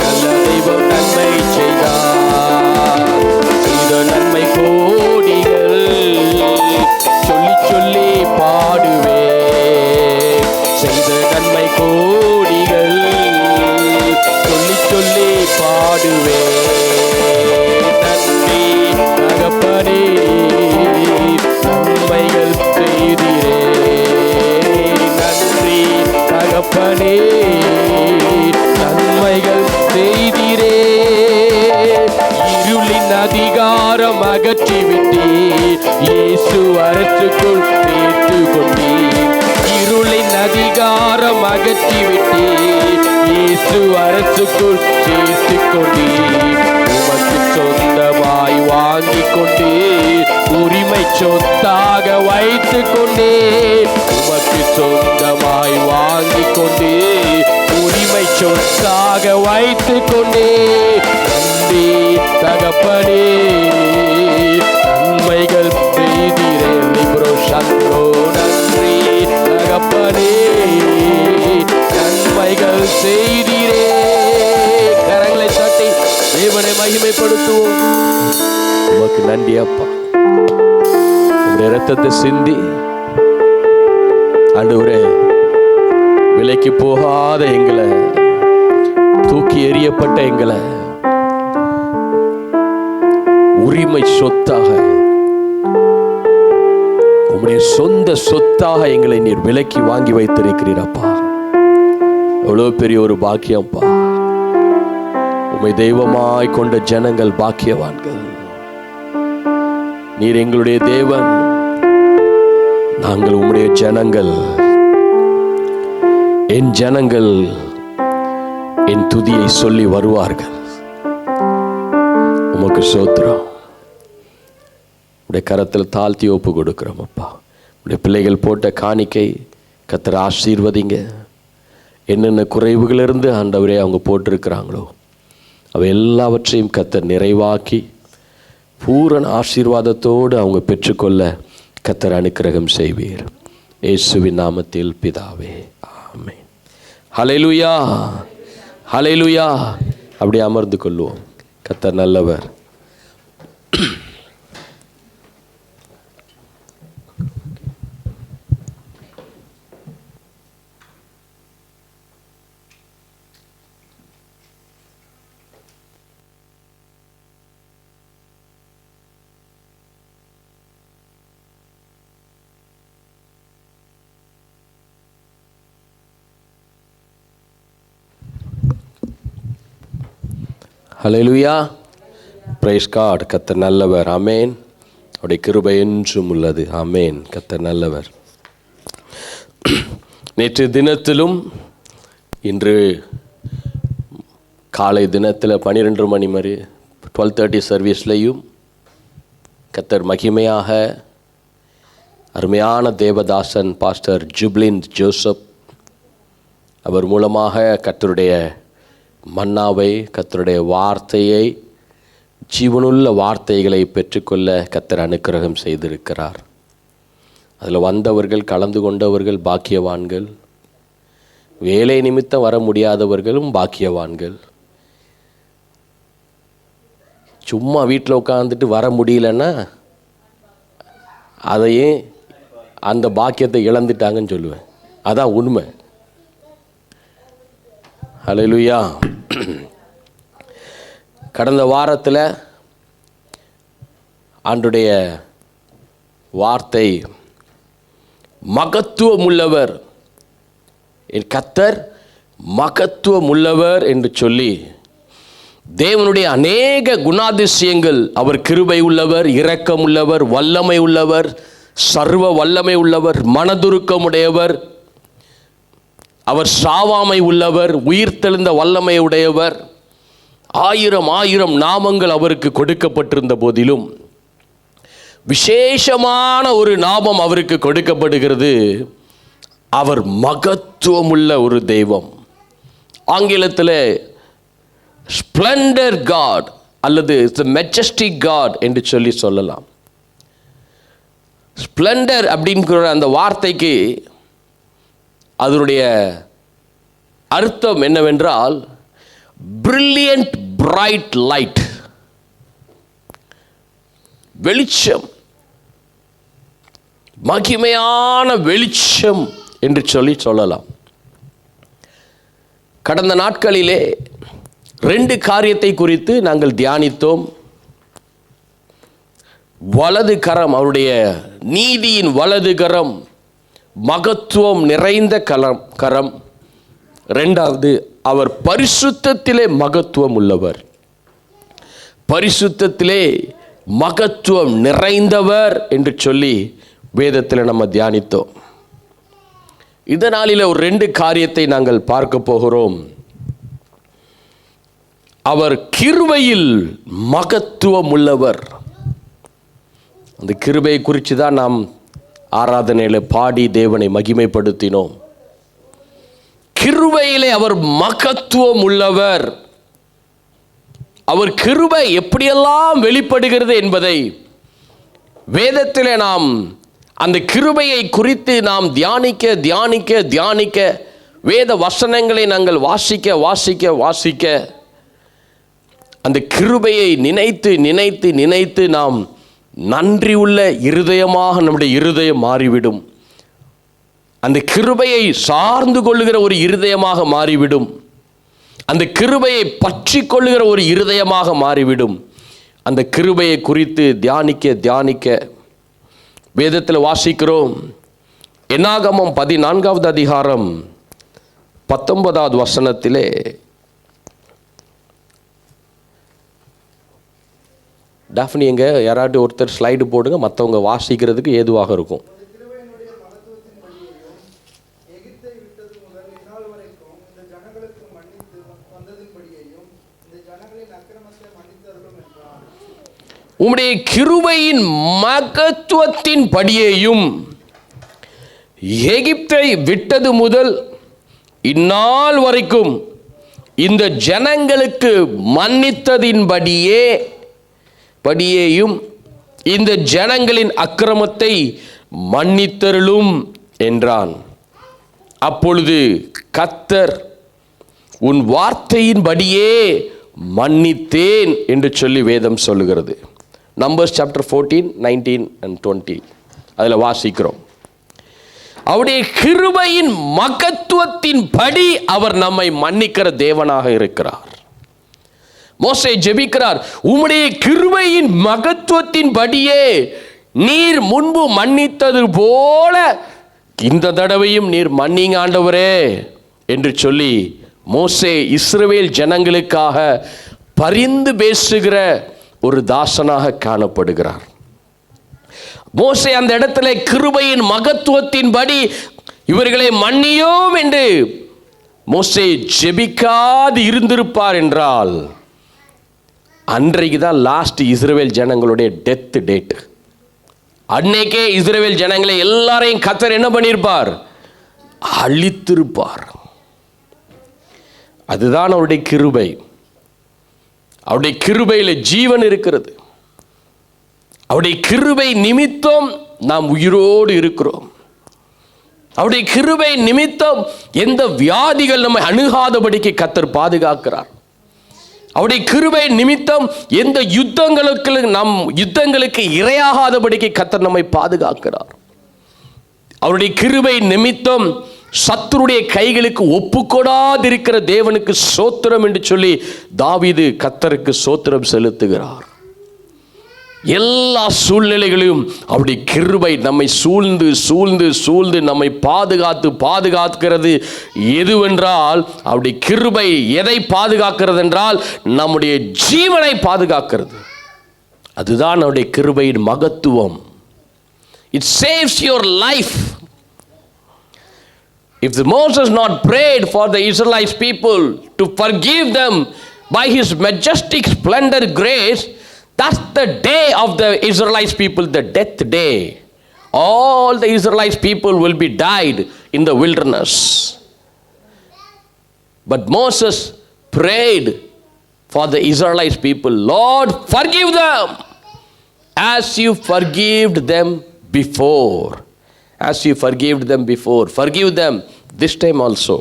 நல்ல தெய்வம் நன்மை செய்தார். செய்த நன்மை கோடிகள் சொல்லி சொல்லி பாடுவே. செய்த நன்மை கோடிகள் சொல்லி சொல்லி பாடுவே. நன்றி தகப்பனே, நன்மைகள் செய்திரே. நன்றி தகப்பனே, நன்மைகள் செய்திரே. இருளின் அதிகாரம் அகற்றிவிட்டே, இயேசு அரசுக்குள் சேர்த்து கொண்டே. இருளின் அதிகாரம் அகற்றிவிட்டே, இயேசு அரசுக்குள் சேர்த்து கொண்டே. உமக்கு சொந்தமாய் வாங்கி கொண்டே, உரிமை சொத்தாக வைத்து கொண்டே. உமக்கு சொந்தமாய் வாங்கி கொண்டே, உரிமை சொத்தாக வைத்து கொண்டே. நன்றி தகப்பனே, நன்மைகள் செய்திரே. லிப்ரோ சந்தோ, நன்றி தகப்பனே, நன்மைகள் செய்திரே. கரங்களை தட்டி தேவனை மகிமைப்படுத்துவோம். உமக்கு நன்றி அப்பா. உங்களுடைய இரத்தத்தை சிந்தி ஆண்டவரே, விலைக்கு போகாத எங்களை, தூக்கி எறியப்பட்ட எங்களை உரிமை சொத்தாக, உம்முடைய சொந்த சொத்தாக எங்களை நீர் விலைக்கு வாங்கி வைத்திருக்கிறீரப்பா. எவ்வளவு பெரிய ஒரு பாக்கியம்ப்பா. உம்மை தெய்வமாய் கொண்ட ஜனங்கள் பாக்கியவான்கள். நீர் எங்களுடைய தேவன், நாங்கள் உம்முடைய ஜனங்கள். என் ஜனங்கள் என் துதியை சொல்லி வருவார்கள். உமக்கு ஸ்தோத்திரம். உடைய கரத்தில் தாழ்த்தி ஒப்பு கொடுக்கிறோம் அப்பா. உடைய பிள்ளைகள் போட்ட காணிக்கை கர்த்தர் ஆசீர்வதிங்க. என்னென்ன குறைவுகள் இருந்து ஆண்டவரே அவங்க போட்டிருக்கிறாங்களோ அவை எல்லாவற்றையும் கர்த்தர் நிறைவாக்கி பூரண ஆசீர்வாதத்தோடு அவங்க பெற்றுக்கொள்ள கர்த்தர் அனுக்கிரகம் செய்வீர். இயேசுவின் நாமத்தில் பிதாவே, ஆமென். ஹல்லேலூயா, ஹல்லேலூயா. அப்படி அமர்ந்து கொள்வோம். கர்த்தர் நல்லவர். ஹல்லேலூயா, பிரைஸ் காட். கர்த்தர் நல்லவர். ஆமேன். அவருடைய கிருபை என்றும் உள்ளது. ஆமேன். கர்த்தர் நல்லவர். நேற்று தினத்திலும் இன்று காலை தினத்தில் 12 மணி மாதிரி 12:30 சர்வீஸ்லையும் கர்த்தர் மகிமையாக அருமையான தேவதாசன் பாஸ்டர் ஜுப்லின் ஜோசப் அவர் மூலமாக கர்த்தருடைய மன்னாவை, கர்த்தருடைய வார்த்தையை, ஜீவனுள்ள வார்த்தைகளை பெற்றுக்கொள்ள கர்த்தர் அனுக்கிரகம் செய்திருக்கிறார். அதில் வந்தவர்கள், கலந்து கொண்டவர்கள் பாக்கியவான்கள். வேலை நிமித்தம் வர முடியாதவர்களும் பாக்கியவான்கள். சும்மா வீட்டில் உட்காந்துட்டு வர முடியலன்னா அதையே அந்த பாக்கியத்தை இழந்துட்டாங்கன்னு சொல்லுவேன். அதான் உண்மை. ஹல்லேலூயா. கடந்த வாரத்தில் ஆண்டுடைய வார்த்தை மகத்துவமுள்ளவர், என் கர்த்தர் மகத்துவமுள்ளவர் என்று சொல்லி தேவனுடைய அநேக குணாதிசயங்கள், அவர் கிருபை உள்ளவர், இரக்கம் உள்ளவர், வல்லமை உள்ளவர், சர்வ வல்லமை உள்ளவர், மனதுருக்கமுடையவர், அவர் சாவாமை உள்ளவர், உயிர்த்தெழுந்த வல்லமை உடையவர், 1000 நாமங்கள் அவருக்கு கொடுக்கப்பட்டிருந்த போதிலும் விசேஷமான ஒரு நாமம் அவருக்கு கொடுக்கப்படுகிறது. அவர் மகத்துவமுள்ள ஒரு தெய்வம். ஆங்கிலத்தில் ஸ்ப்ளெண்டர் காட் அல்லது மெஜஸ்டிக் காட் என்று சொல்லலாம். ஸ்ப்ளெண்டர் அப்படிங்கிற அந்த வார்த்தைக்கு அதனுடைய அர்த்தம் என்னவென்றால் பிரில்லியன்ட் பிரைட் லைட், வெளிச்சம், மகிமையான வெளிச்சம் என்று சொல்லலாம். கடந்த நாட்களிலே 2 காரியத்தை குறித்து நாங்கள் தியானித்தோம். வலது கரம், அவருடைய நீதியின் வலது கரம் மகத்துவம் நிறைந்த கரம். 2வது, அவர் பரிசுத்தத்திலே மகத்துவம் உள்ளவர், பரிசுத்தத்திலே மகத்துவம் நிறைந்தவர் என்று சொல்லி வேதத்தில் நம்ம தியானித்தோம். இதனாலே ஒரு 2 காரியத்தை நாங்கள் பார்க்க போகிறோம். அவர் கிருபையில் மகத்துவம் உள்ளவர். அந்த கிருபையை குறித்து தான் நாம் ஆராதனையில் பாடி தேவனை மகிமைப்படுத்தினோம். கிருபையிலே அவர் மகத்துவம் உள்ளவர். அவர் கிருபை எப்படியெல்லாம் வெளிப்படுகிறது என்பதை வேதத்திலே நாம் அந்த கிருபையை குறித்து நாம் தியானிக்க வேத வசனங்களை நாங்கள் வாசிக்க அந்த கிருபையை நினைத்து நாம் நன்றி உள்ள இருதயமாக நம்முடைய இருதயம் மாறிவிடும். அந்த கிருபையை சார்ந்து கொள்ளுகிற ஒரு இருதயமாக மாறிவிடும். அந்த கிருபையை பற்றி கொள்ளுகிற ஒரு இருதயமாக மாறிவிடும். அந்த கிருபையை குறித்து தியானிக்க வேதத்தில் வாசிக்கிறோம். என்னாகமம் 14வது அதிகாரம் 19வது வசனத்திலே, டாஃப்னி எங்க யாராவது ஒருத்தர் ஸ்லைடு போடுங்க, மற்றவங்க வாசிக்கிறதுக்கு ஏதுவாக இருக்கும். உம்முடைய கிருபையின் மகத்துவத்தின் படியேயும் எகிப்தை விட்டது முதல் இந்நாள் வரைக்கும் இந்த ஜனங்களுக்கு மன்னித்ததின் படியேயும் இந்த ஜனங்களின் அக்கிரமத்தை மன்னித்தருளும் என்றான். அப்பொழுது கர்த்தர் உன் வார்த்தையின்படியே மன்னித்தேன் என்று சொல்லி வேதம் சொல்லுகிறது. நம்பர்ஸ் சாப்டர் 14, 19 and 20 அதில் வாசிக்கிறோம். அவருடைய கிருபையின் மகத்துவத்தின் படி அவர் நம்மை மன்னிக்கிற தேவனாக இருக்கிறார். மோசே ஜெபிக்கிறார், உம்முடைய கிருபையின் மகத்துவத்தின் படியே நீர் முன்பு மன்னித்தது போல இந்த தடவையும் நீர் மன்னிங்க ஆண்டவரே என்று சொல்லி மோசே இஸ்ரவேல் ஜனங்களுக்காக பரிந்து பேசுகிற ஒரு தாசனாக காணப்படுகிறார். மோசே அந்த இடத்துல கிருபையின் மகத்துவத்தின்படி இவர்களை மன்னியோம் என்று மோசே ஜெபிக்காது இருந்திருப்பார் என்றால் அன்றைக்கு தான் லாஸ்ட் இஸ்ரவேல் ஜனங்களுடைய டெத் டேட். அன்னைக்கே இஸ்ரவேல் ஜனங்களை எல்லாரையும் கர்த்தர் என்ன பண்ணியிருப்பார்? அழித்திருப்பார். அதுதான் அவருடைய கிருபை. அவருடைய கிருபையில் ஜீவன் இருக்கிறது. அவருடைய கிருபை நிமித்தம் நாம் உயிரோடு இருக்கிறோம். அவருடைய கிருபை நிமித்தம் எந்த வியாதிகள் நம்மை அணுகாதபடிக்கு கர்த்தர் பாதுகாக்கிறார். அவருடைய கிருபை நிமித்தம் எந்த யுத்தங்களுக்கு இரையாகாதபடிக்கு கர்த்தர் நம்மை பாதுகாக்கிறார். அவருடைய கிருபை நிமித்தம் சத்துருடைய கைகளுக்கு ஒப்புக்கொடாதிருக்கிற தேவனுக்கு சோத்திரம் என்று சொல்லி தாவீது கர்த்தருக்கு சோத்திரம் செலுத்துகிறார். எல்லா சூழ்நிலைகளையும் அவருடைய கிருபை நம்மை சூழ்ந்து நம்மை பாதுகாக்கிறது. எதுவென்றால் அவருடைய கிருபை எதை பாதுகாக்கிறது என்றால் நம்முடைய ஜீவனை பாதுகாக்கிறது. அதுதான் அவருடைய கிருபையின் மகத்துவம். It saves your life. If Moses not prayed for the Israelite people to forgive them by his majestic splendor grace, that's the day of the Israelite people, the death day. All the Israelite people will be died in the wilderness. But Moses prayed for the Israelite people, Lord, forgive them as you forgave them before. As you forgave them before, forgive them this time also.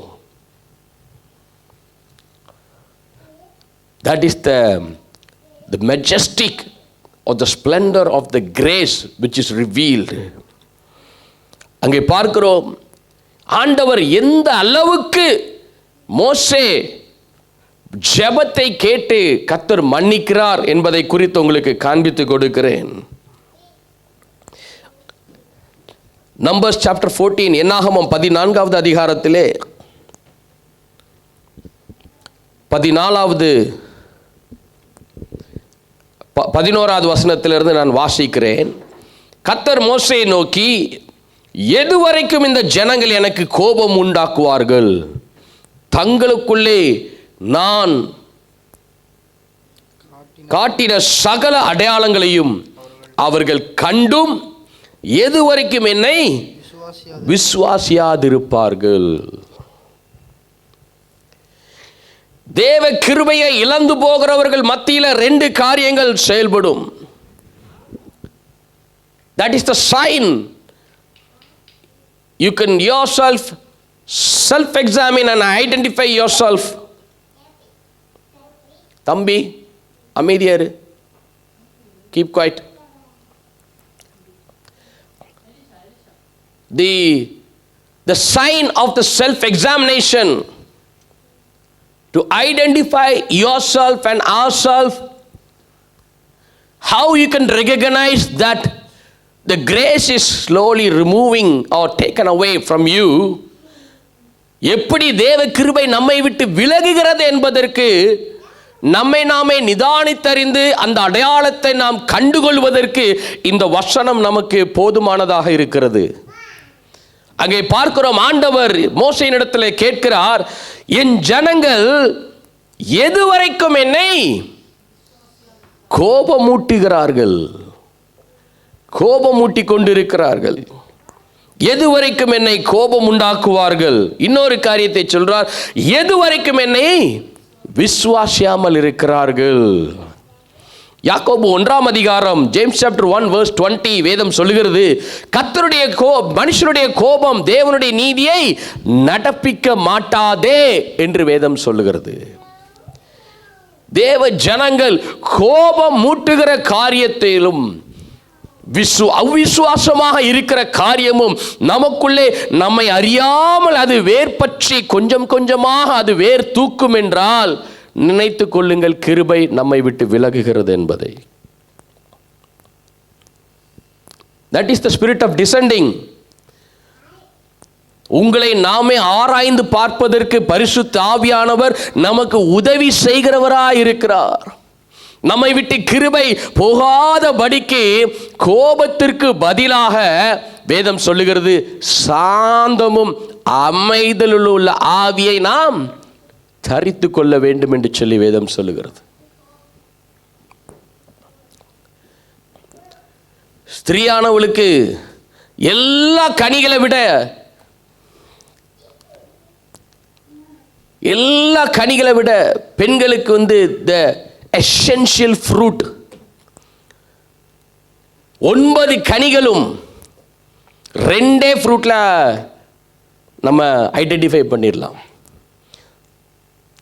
That is the majestic or the splendor of the grace which is revealed. அங்கே பார்க்கிறோம், ஆண்டவர் எந்த அளவுக்கு மோசே ஜெபத்தை கேட்டு கர்த்தர் மன்னிக்கிறார் என்பதை குறித்து உங்களுக்கு காண்பித்து கொடுக்கிறேன். நம்பர்ஸ் சாப்டர் 14, என்னாகமம் 14வது அதிகாரத்திலே 11வது வசனத்திலிருந்து நான் வாசிக்கிறேன். கர்த்தர் மோசேயை நோக்கி, எதுவரைக்கும் இந்த ஜனங்கள் எனக்கு கோபம் உண்டாக்குவார்கள்? தங்களுக்குள்ளே நான் காட்டின சகல அடையாளங்களையும் அவர்கள் கண்டும் எதுவரைக்கும் என்னை விசுவாசியாதிருப்பார்கள். தேவ கிருபையை இழந்து போகிறவர்கள் மத்தியில் 2 காரியங்கள் செயல்படும். That is the sign. You can yourself self-examine and identify yourself. தம்பி அமைதியாரு, keep quiet. the sign of the self-examination to identify yourself and ourselves, how you can recognize that the grace is slowly removing or taken away from you. எப்படி தேவ கிருபை நம்மை விட்டு விலகுகிறது என்பதற்கு நம்மை நாமே நிதானித்தறிந்து அந்த அடையாளத்தை நாம் கண்டுகொள்வதற்கு இந்த வசனம் நமக்கு போதுமானதாக இருக்கிறது. அங்கே பார்க்கிறோம், ஆண்டவர் மோசேயினிடத்தில் கேட்கிறார், என் ஜனங்கள் எதுவரைக்கும் என்னை கோபமூட்டுகிறார்கள், கோபமூட்டி கொண்டிருக்கிறார்கள், எதுவரைக்கும் என்னை கோபம் உண்டாக்குவார்கள். இன்னொரு காரியத்தை சொல்றார், எதுவரைக்கும் என்னை விசுவாசியாமல் இருக்கிறார்கள். யாக்கோபு 1 அதிகாரம், ஜேம்ஸ் சாப்டர் 1 verse 20 வேதம் சொல்லுகிறது, கர்த்தருடைய மனுஷனுடைய கோபம் தேவனுடைய நீதியை நடப்பிக்க மாட்டாதே என்று வேதம் சொல்லுகிறது. தேவ ஜனங்கள் கோபம் மூட்டுகிற காரியத்திலும் அவிசுவாசமாக இருக்கிற காரியமும் நமக்குள்ளே நம்மை அறியாமல் அது வேர் பற்றி கொஞ்சம் கொஞ்சமாக அது வேர் தூக்கும் என்றால் நினைத்து கொள்ளுங்கள், கிருபை நம்மை விட்டு விலகுகிறது என்பதை. That is the spirit of descending. உங்களை நாமே ஆராய்ந்து பார்ப்பதற்கு பரிசுத்த ஆவியானவர் நமக்கு உதவி செய்கிறவராய் இருக்கிறார். நம்மை விட்டு கிருபை போகாதபடிக்கு கோபத்திற்கு பதிலாக வேதம் சொல்லுகிறது, சாந்தமும் அமைதலும் உள்ள ஆவியை நாம் தரித்து கொள்ள வேண்டும் என்று சொல்லி வேதம் சொல்லுகிறது. ஸ்திரீயானவளுக்கு எல்லா கனிகளை விட பெண்களுக்கு the essential fruit 9 கனிகளும் 2 ஃப்ரூட்ல நம்ம ஐடென்டிஃபை பண்ணிடலாம்.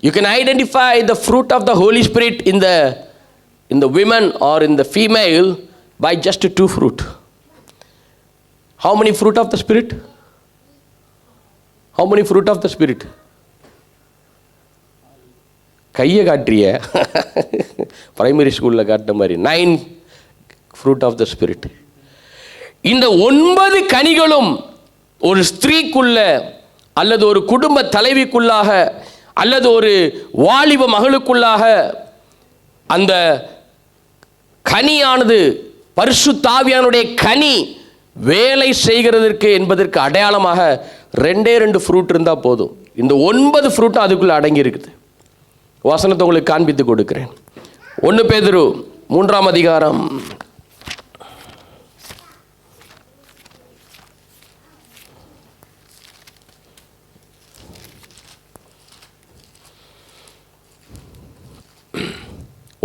You can identify the fruit of the Holy Spirit in the women or in the female by just 2 fruit. How many fruit of the Spirit? How many fruit of the Spirit? கையை காட்டுறிய primary ஸ்கூலில் காட்டின மாதிரி 9 fruit of the Spirit. இந்த 9 கனிகளும் ஒரு ஸ்திரீக்குள்ள அல்லது ஒரு குடும்ப தலைவிக்குள்ளாக அல்லது ஒரு வாலிப மகளுக்குள்ளாக அந்த கனியானது பரிசுத்த ஆவியானுடைய கனி வேலை செய்கிறதற்கு என்பதற்கு அடையாளமாக 2 ஃப்ரூட் இருந்தால் போதும். இந்த 9 ஃப்ரூட்டும் அதுக்குள்ளே அடங்கி இருக்குது. வசனத்தை உங்களுக்கு காண்பித்து கொடுக்கிறேன். 1 பேதுரு 3 அதிகாரம்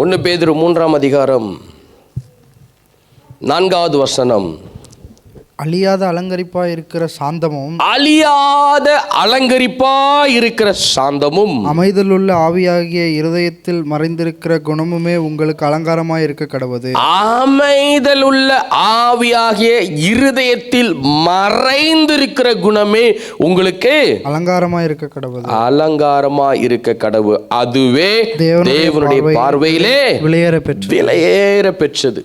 1 பேதுரு 3 அதிகாரம் 4வது வசனம். அழியாத அலங்கரிப்பாய் இருக்கிற சாந்தமும், அழியாத அலங்கரிப்பாய் இருக்கிற சாந்தமும், அமைதலுள்ள ஆவியாகிய இருதயத்தில் மறைந்திருக்கிற குணமுமே உங்களுக்கு அலங்காரமாய் இருக்க கடவுது. அமைதலுள்ள ஆவியாகிய இருதயத்தில் மறைந்திருக்கிற குணமே உங்களுக்கு அலங்காரமாய் இருக்க கடவுது. அலங்காரமாய் இருக்க கடவு. அதுவே தேவனுடைய பார்வையிலே விலையேற பெற்றது.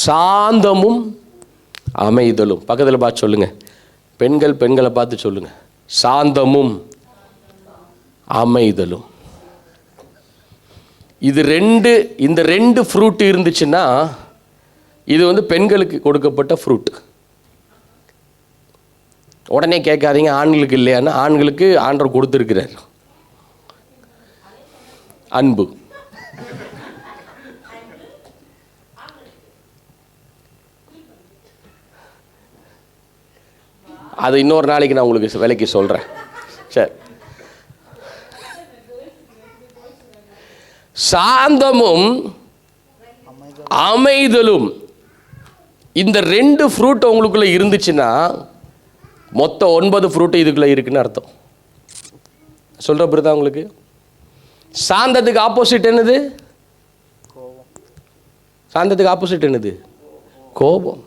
சாந்தமும் அமைதலும். பக்கத்தில் பார்த்து சொல்லுங்க, பெண்களை பார்த்து சொல்லுங்க, சாந்தமும் அமைதலும். இந்த ரெண்டு ஃப்ரூட் இருந்துச்சுன்னா இது பெண்களுக்கு கொடுக்கப்பட்ட ஃப்ரூட். உடனே கேட்காதீங்க ஆண்களுக்கு இல்லையான்னு. ஆண்களுக்கு ஆண்டவர் கொடுத்துருக்கிறார் அன்பு. அது இன்னொரு நாளைக்கு நான் உங்களுக்கு விலைக்கு சொல்கிறேன். சரி, சாந்தமும் அமைதலும் இந்த 2 ஃப்ரூட் உங்களுக்குள்ள இருந்துச்சுன்னா மொத்தம் 9 ஃப்ரூட் இதுக்குள்ள இருக்குன்னு அர்த்தம். சொல்ற புரியுதா உங்களுக்கு? சாந்தத்துக்கு ஆப்போசிட் என்னது? சாந்தத்துக்கு ஆப்போசிட் என்னது? கோபம்.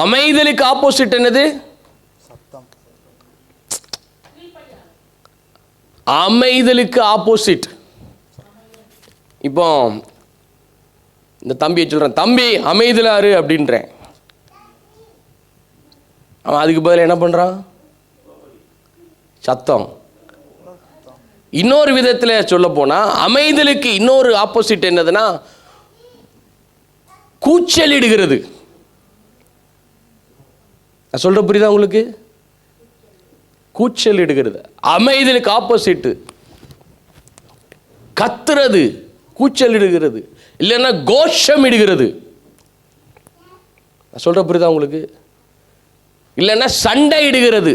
அமைதலுக்கு ஆப்போசிட் என்னது? அமைதலுக்கு ஆப்போசிட். இப்போ இந்த தம்பியை சொல்கிறேன், தம்பி அமைதலாரு அப்படின்றேன். அவன் அதுக்கு பதில் என்ன பண்ணுறான்? சத்தம். இன்னொரு விதத்தில் சொல்ல போனால் அமைதலுக்கு இன்னொரு ஆப்போசிட் என்னதுன்னா கூச்சலிடுகிறது. நான் சொல்கிற புரியுதா உங்களுக்கு? கூச்சலிடுகிறது. அமைதலுக்கு ஆப்போசிட் கத்துறது, கூச்சலிடுகிறது, இல்லைன்னா கோஷம் இடுகிறது. நான் சொல்கிற புரியுதா உங்களுக்கு? இல்லைன்னா சண்டை இடுகிறது.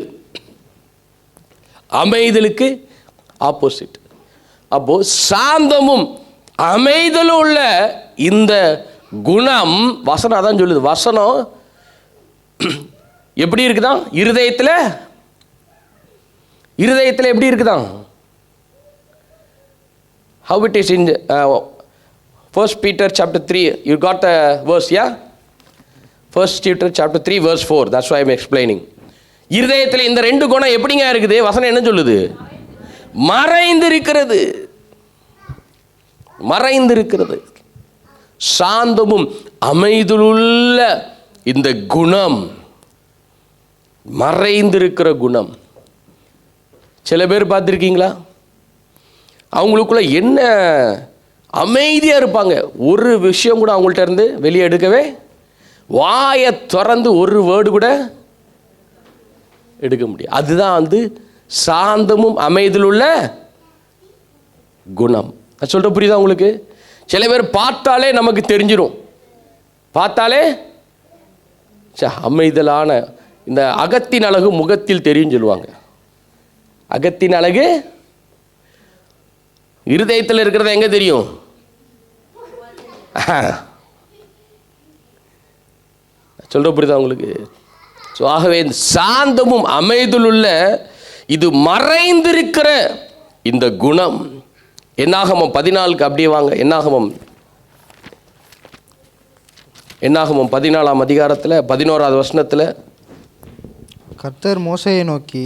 அமைதலுக்கு ஆப்போசிட். அப்போ சாந்தமும் அமைதலும் உள்ள இந்த குணம் வசனம் அதான் சொல்லுது. வசனம் எப்படி இருக்குதான்? இருதயத்தில் எப்படி இருக்குதான்? How it is in 1 Peter chapter 3. You got the verse, yeah? 1 Peter chapter 3 verse 4. That's why I'm explaining. இருதயத்தில் இந்த ரெண்டு குணம் எப்படிங்க இருக்குது? வசனம் என்ன சொல்லுது? மறைந்திருக்கிறது. மறைந்திருக்கிறது. சாந்தமும் அமைதலுள்ள இந்த குணம், மறைந்திருக்கிற குணம். சில பேர் பார்த்துருக்கீங்களா? அவங்களுக்குள்ள என்ன அமைதியாக இருப்பாங்க. ஒரு விஷயம் கூட அவங்கள்ட்ட இருந்து வெளியே எடுக்கவே, வாயை திறந்து ஒரு வேர்டு கூட எடுக்க முடியும். அதுதான் சாந்தமும் அமைதலுள்ள குணம். நான் சொல்கிற புரியுதா உங்களுக்கு? சில பேர் பார்த்தாலே நமக்கு தெரிஞ்சிடும். பார்த்தாலே அமைதலான இந்த அகத்தின் அழகு முகத்தில் தெரியும் சொல்லுவாங்க. அகத்தின் அழகு இருதயத்தில் இருக்கிறது எங்க தெரியும்? சொல்ற புரியுதா உங்களுக்கு? ஆகவே சாந்தமும் அமைதலுள்ள இது மறைந்திருக்கிற இந்த குணம். என்னாகமம் 14 அப்படியே வாங்க. என்னாகமம் 14ஆம் அதிகாரத்தில் 11ஆவது வசனத்தில் கர்த்தர் மோசேயை நோக்கி,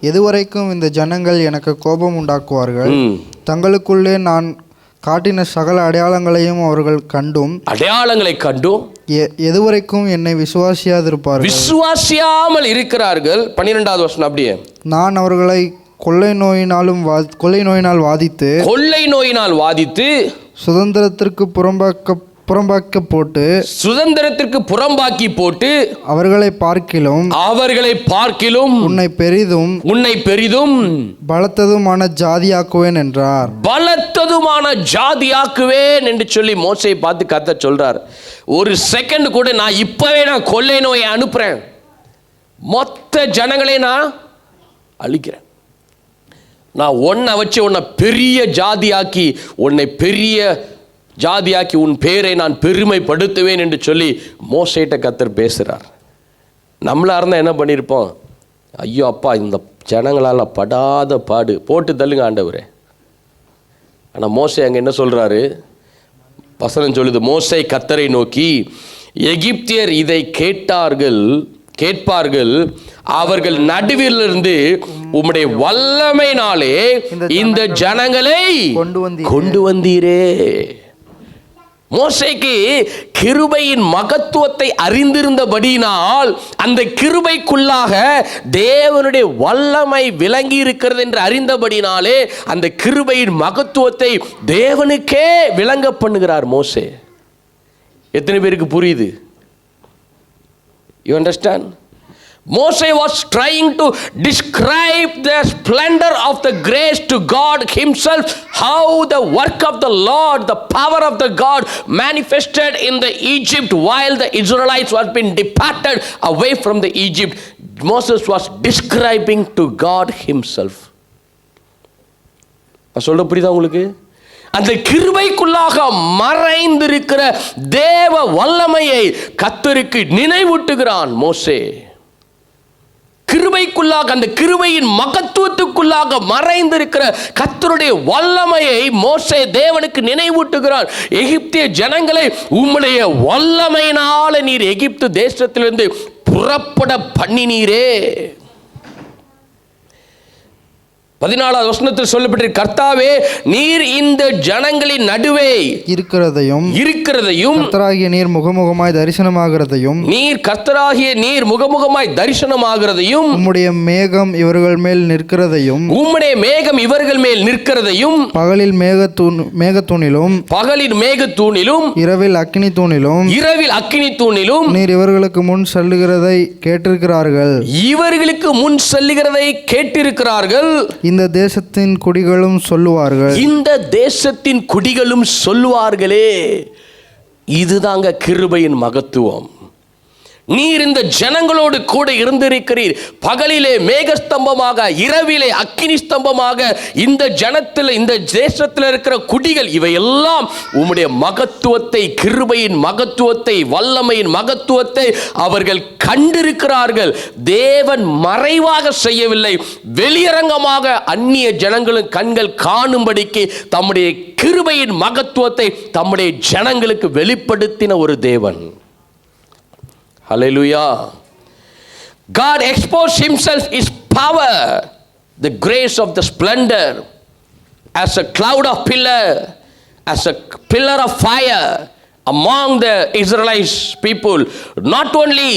எதுவரைக்கும் இந்த ஜனங்கள் எனக்கு கோபம் உண்டாக்குவார்கள்? தங்களுக்குள்ளே நான் காட்டின சகல அடையாளங்களையும் அவர்கள் கண்டும் எதுவரைக்கும் என்னை விசுவாசியாதிருப்பார்கள்? விசுவாசியாமல் இருக்கிறார்கள். 12வது வசனம் அப்படியே. நான் அவர்களை கொள்ளை நோயினால் வாதித்து சுதந்திரத்திற்கு புறம்பாக்கி போட்டு அவர்களை பார்க்கிலும் உன்னை பெரிதும் பலத்ததுமான ஜாதியாக்குவேன் என்றார். பலத்ததுமான ஜாதியாக்குவேன் என்று சொல்லி மோசேயை பார்த்து கர்த்தர் சொல்றார். ஒரு செகண்ட் கூட நான் கொள்ளை நோயை அனுப்புறேன், மொத்த ஜனங்களை நான் அழிக்கிறேன், நான் உன்னை பெரிய ஜாதியாக்கி உன் பேரை நான் பெருமைப்படுத்துவேன் என்று சொல்லி மோசேட்ட கர்த்தர் பேசுகிறார். நம்மளா இருந்தால் என்ன பண்ணியிருப்போம்? ஐயோ அப்பா, இந்த ஜனங்களால் படாத பாடு, போட்டு தள்ளுங்க ஆண்டவரே. ஆனால் மோசே அங்கே என்ன சொல்கிறாரு? வசனம் சொல்லுது, மோசே கர்த்தரை நோக்கி, எகிப்தியர் இதை கேட்பார்கள், அவர்கள் நடுவிலிருந்து உம்முடைய வல்லமையினாலே இந்த ஜனங்களை கொண்டு வந்தீரே. மோசேக்கு கிருபையின் மகத்துவத்தை அறிந்திருந்தபடியினால் அந்த கிருபைக்குள்ளாக தேவனுடைய வல்லமை விளங்கி இருக்கிறது என்று அறிந்தபடினாலே அந்த கிருபையின் மகத்துவத்தை தேவனுக்கே விளங்க பண்ணுகிறார் மோசே. எத்தனை பேருக்கு புரியுது? You understand? Moses was trying to describe the splendor of the grace to God himself, how the work of the Lord, the power of the God manifested in the Egypt while the Israelites were being departed away from the Egypt. Moses was describing to God himself. நான் சொல்ற புரியுதா உங்களுக்கு? அந்த கிருபைக்குள்ளாக மறைந்திருக்கிற தேவ வல்லமையை கர்த்தருக்கு நினைவூட்டுகிறான் மோசே. கிருபைக்குள்ளாக, அந்த கிருபையின் மகத்துவத்துக்குள்ளாக மறைந்திருக்கிற கர்த்தருடைய வல்லமையை மோசே தேவனுக்கு நினைவூட்டுகிறார். எகிப்திய ஜனங்களை உம்முடைய வல்லமையினால நீர் எகிப்து தேசத்திலிருந்து புறப்பட பண்ணினீரே. 14வது வசனத்தில் சொல்லப்பட்டிருக்கிறது, கர்த்தாவே நீர் இந்த ஜனங்களின் நடுவே இருக்கிறதையும் கர்த்தராகிய நீர் முகமுகமாய் தரிசனமாகிறதையும் உம்முடைய மேகம் இவர்கள் மேல் நிற்கிறதையும் பகலில் மேகத்தூணிலும் இரவில் அக்கினி தூணிலும் நீர் இவர்களுக்கு முன் செல்லுகிறதை கேட்டிருக்கிறார்கள். இந்த தேசத்தின் குடிகளும் சொல்லுவார்களே. இதுதாங்க கிருபையின் மகத்துவம். நீர் இந்த ஜனங்களோடு கூட இருந்திருக்கிறீர். பகலிலே மேகஸ்தம்பமாக, இரவிலே அக்கினி ஸ்தம்பமாக. இந்த ஜனத்தில், இந்த தேசத்தில் இருக்கிற குடிகள் இவையெல்லாம் உம்முடைய மகத்துவத்தை, கிருபையின் மகத்துவத்தை, வல்லமையின் மகத்துவத்தை அவர்கள் கண்டிருக்கிறார்கள். தேவன் மறைவாக செய்யவில்லை, வெளியரங்கமாக அந்நிய ஜனங்களும் கண்கள் காணும்படிக்கு தம்முடைய கிருபையின் மகத்துவத்தை தம்முடைய ஜனங்களுக்கு வெளிப்படுத்தின ஒரு தேவன். Hallelujah. God exposed himself, his power, the grace of the splendor, as a cloud of pillar, as a pillar of fire among the Israelite people, not only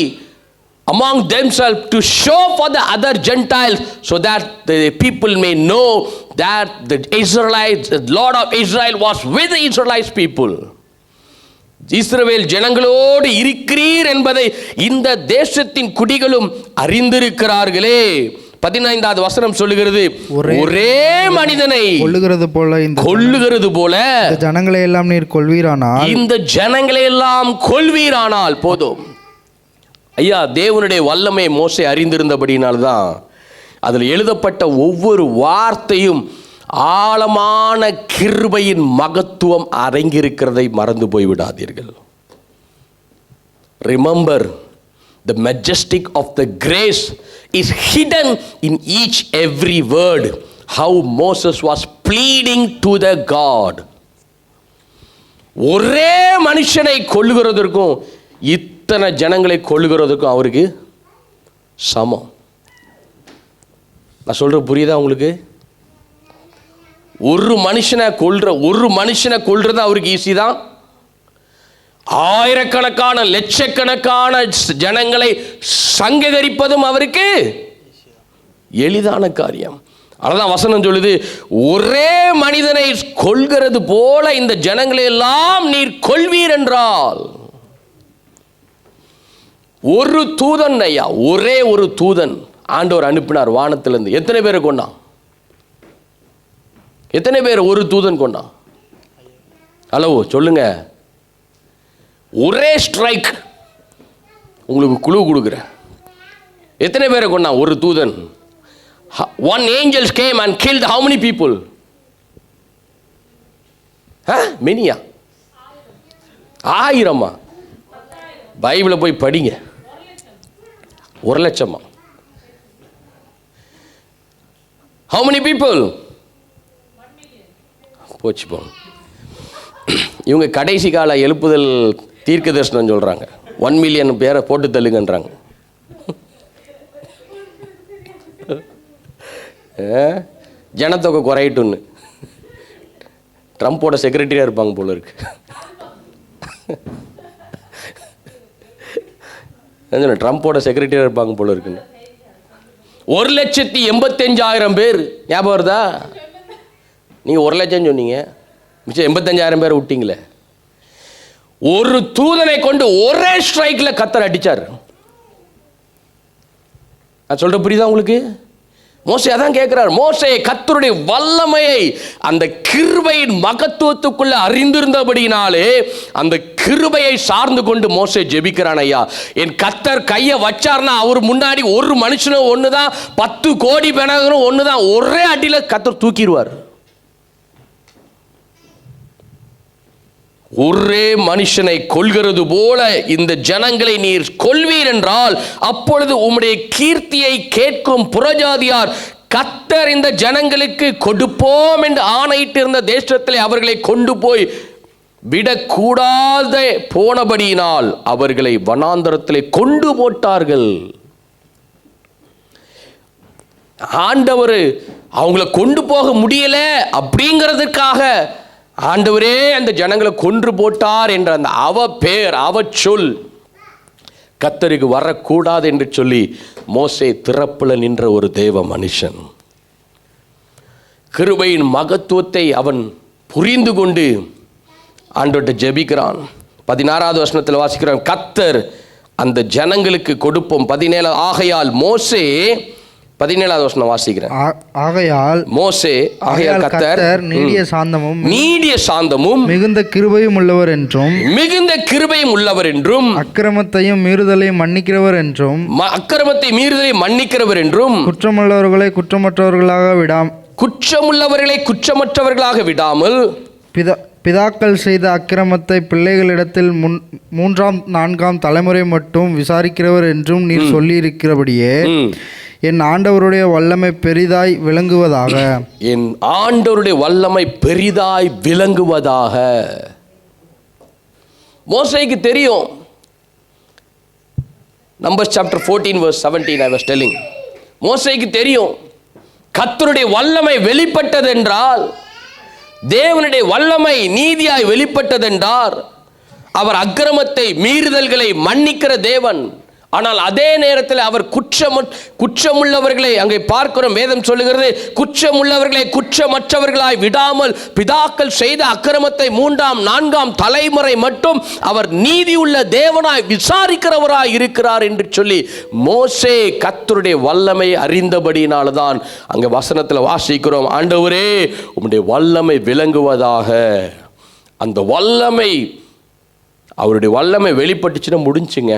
among themselves, to show for the other Gentiles, so that the people may know that the Israelites, the Lord of Israel was with the Israelite people. இஸ்ரவேல் ஜனங்களோடு இருக்கிறீர் என்பதை இந்த தேசத்தின் குடிகளும் அறிந்திருக்கிறார்களே. 15வது வசனம் சொல்லுகிறது, ஒரே மனிதனை கொல்லுகிறது போல ஜனங்களை எல்லாம் நீர் கொல்வீரானால், இந்த ஜனங்களை எல்லாம் கொல்வீரானால் போதும். ஐயா, தேவனுடைய வல்லமை மோசே அறிந்திருந்தபடினால்தான் அதில் எழுதப்பட்ட ஒவ்வொரு வார்த்தையும் ஆழமான கிருபையின் மகத்துவம் அடங்கியிருக்கிறதை மறந்து போய்விடாதீர்கள். Remember, the majestic of the grace is hidden in each every word. How Moses was pleading to the God. ஒரே மனுஷனை கொல்லுகிறதற்கும் இத்தனை ஜனங்களை கொல்லுகிறதுக்கும் அவருக்கு சமம். நான் சொல்ற புரியுதா உங்களுக்கு? ஒரு மனுஷனை கொல்றது அவருக்கு ஈஸி தான். ஆயிரக்கணக்கான லட்சக்கணக்கான ஜனங்களை சங்கரிப்பதும் அவருக்கு எளிதான காரியம். அதான் வசனம் சொல்லுது, ஒரே மனிதனை கொல்கிறது போல இந்த ஜனங்களை எல்லாம் நீர் கொல்வீர் என்றால். ஒரு தூதன் ஐயா, ஒரே ஒரு தூதன் ஆண்டவர் அனுப்பினார் வானத்திலிருந்து. எத்தனை பேரை கொண்டான்? எத்தனை பேர் ஒரு தூதன் கொண்டான்? அளவு சொல்லுங்க. ஒரே ஸ்ட்ரைக். உங்களுக்கு குழு கொடுக்குறேன். எத்தனை பேரை கொண்டான் ஒரு தூதன்? One angel came and killed how many people? Many-ஆ? 1000-ஆ? பைபிளை போய் படிங்க. 1,00,000-ஆ? How many people? போச்சு போ. இவங்க கடைசி கால எழுப்புதல் தீர்க்க தரிசனம் சொல்கிறாங்க. 1 மில்லியன் பேரை போட்டு தள்ளுங்கன்றாங்க. ஜனத்தொகை குறையட்டுன்னு. ட்ரம்ப்போட செக்ரட்டரியாக இருப்பாங்க போல இருக்கு. ட்ரம்ப்போட செக்ரட்டரியாக இருப்பாங்க போல இருக்குன்னு. 1,85,000 பேர். ஞாபகம் வருதா? நீங்கள் 1,00,000 சொன்னீங்க, மிச்சம் 85,000 பேரை விட்டீங்களே. ஒரு தூதனை கொண்டு ஒரே ஸ்ட்ரைக்கில் கர்த்தர் அடித்தார். நான் சொல்கிற புரியுதா உங்களுக்கு? மோசே அதான் கேட்கிறார். மோசே கர்த்தருடைய வல்லமையை, அந்த கிருபையின் மகத்துவத்துக்குள்ள அறிந்திருந்தபடினாலே அந்த கிருபையை சார்ந்து கொண்டு மோசே ஜெபிக்கிறான். ஐயா, என் கர்த்தர் கையை வச்சார்னா அவர் முன்னாடி ஒரு மனுஷனும் ஒன்று தான், 10 கோடி பேனகரும் ஒன்று தான். ஒரே அடியில் கர்த்தர் தூக்கிடுவார். ஒரே மனுஷனை கொல்கிறது போல இந்த ஜனங்களை நீர் கொல்வீர் என்றால், அப்பொழுது உம்முடைய கீர்த்தியை கேட்கும் புறஜாதியார் கர்த்தர் இந்த ஜனங்களுக்கு கொடுப்போம் என்று ஆணையிட்டிருந்த தேசத்திலே அவர்களை கொண்டு போய் விடக்கூடாத போனபடியினால் அவர்களை வனாந்தரத்திலே கொண்டு போட்டார்கள். ஆண்டவர் அவங்கள கொண்டு போக முடியல அப்படிங்கிறதுக்காக ஆண்டவரே அந்த ஜனங்களை கொன்று போட்டார் என்ற அந்த அவ சொல் கர்த்தருக்கு வரக்கூடாது என்று சொல்லி மோசே திறப்புல நின்ற ஒரு தேவ மனுஷன். கிருபையின் மகத்துவத்தை அவன் புரிந்து கொண்டு ஆண்டவர்கிட்ட ஜெபிக்கிறான். 16வது வசனத்தில் வாசிக்கிறான், கர்த்தர் அந்த ஜனங்களுக்கு கொடுப்போம். 17 ஆகையால் மோசே, 17வது வசனம் வாசிக்கிறேன். ஆகையால் மோசே, ஆகையால் கர்த்தர் நீடிய சாந்தமும் மிகுந்த கிருபையும் உள்ளவர் என்றும், மிகுந்த கிருபையும் உள்ளவர் என்றும், அக்கிரமத்தையும் மீறுதலையும் மன்னிக்கிறவர் என்றும், அக்கிரமத்தை மீறுதலை மன்னிக்கிறவர் என்றும், குற்றமுள்ளவர்களை குற்றமற்றவர்களாக விடாமல் பிதாக்கள் செய்த அக்கிரமத்தை பிள்ளைகளிடத்தில் 3ஆம் 4ஆம் தலைமுறை மட்டும் விசாரிக்கிறவர் என்றும் நீர் சொல்லியிருக்கிறபடியே என் ஆண்டவருடைய வல்லமை பெரிதாய் விளங்குவதாக. என் ஆண்டவருடைய வல்லமை பெரிதாய் விளங்குவதாக. மோசேக்கு தெரியும். Numbers chapter 14 verse 17 I was telling. மோசேக்கு தெரியும் கர்த்தருடைய வல்லமை வெளிப்பட்டதென்றால், தேவனுடைய வல்லமை நீதியாய் வெளிப்பட்டதென்றார், அவர் அக்கிரமத்தை மீறுதல்களை மன்னிக்கிற தேவன். ஆனால் அதே நேரத்தில் அவர் குற்றமுள்ளவர்களை, அங்கே பார்க்கிறோம் வேதம் சொல்லுகிறது, குற்றமுள்ளவர்களை குற்றமற்றவர்களாய் விடாமல் பிதாக்கள் செய்த அக்கிரமத்தை 3ஆம் 4ஆம் தலைமுறை மட்டும் அவர் நீதி உள்ள தேவனாய் விசாரிக்கிறவராய் இருக்கிறார் என்று சொல்லி மோசே கர்த்தருடைய வல்லமை அறிந்தபடியினால்தான் அங்கே வசனத்தில் வாசிக்கிறோம், ஆண்டவரே உம்முடைய வல்லமை விளங்குவதாக. அந்த வல்லமை, அவருடைய வல்லமை வெளிப்பட்டுச்சுன்னா முடிஞ்சுங்க.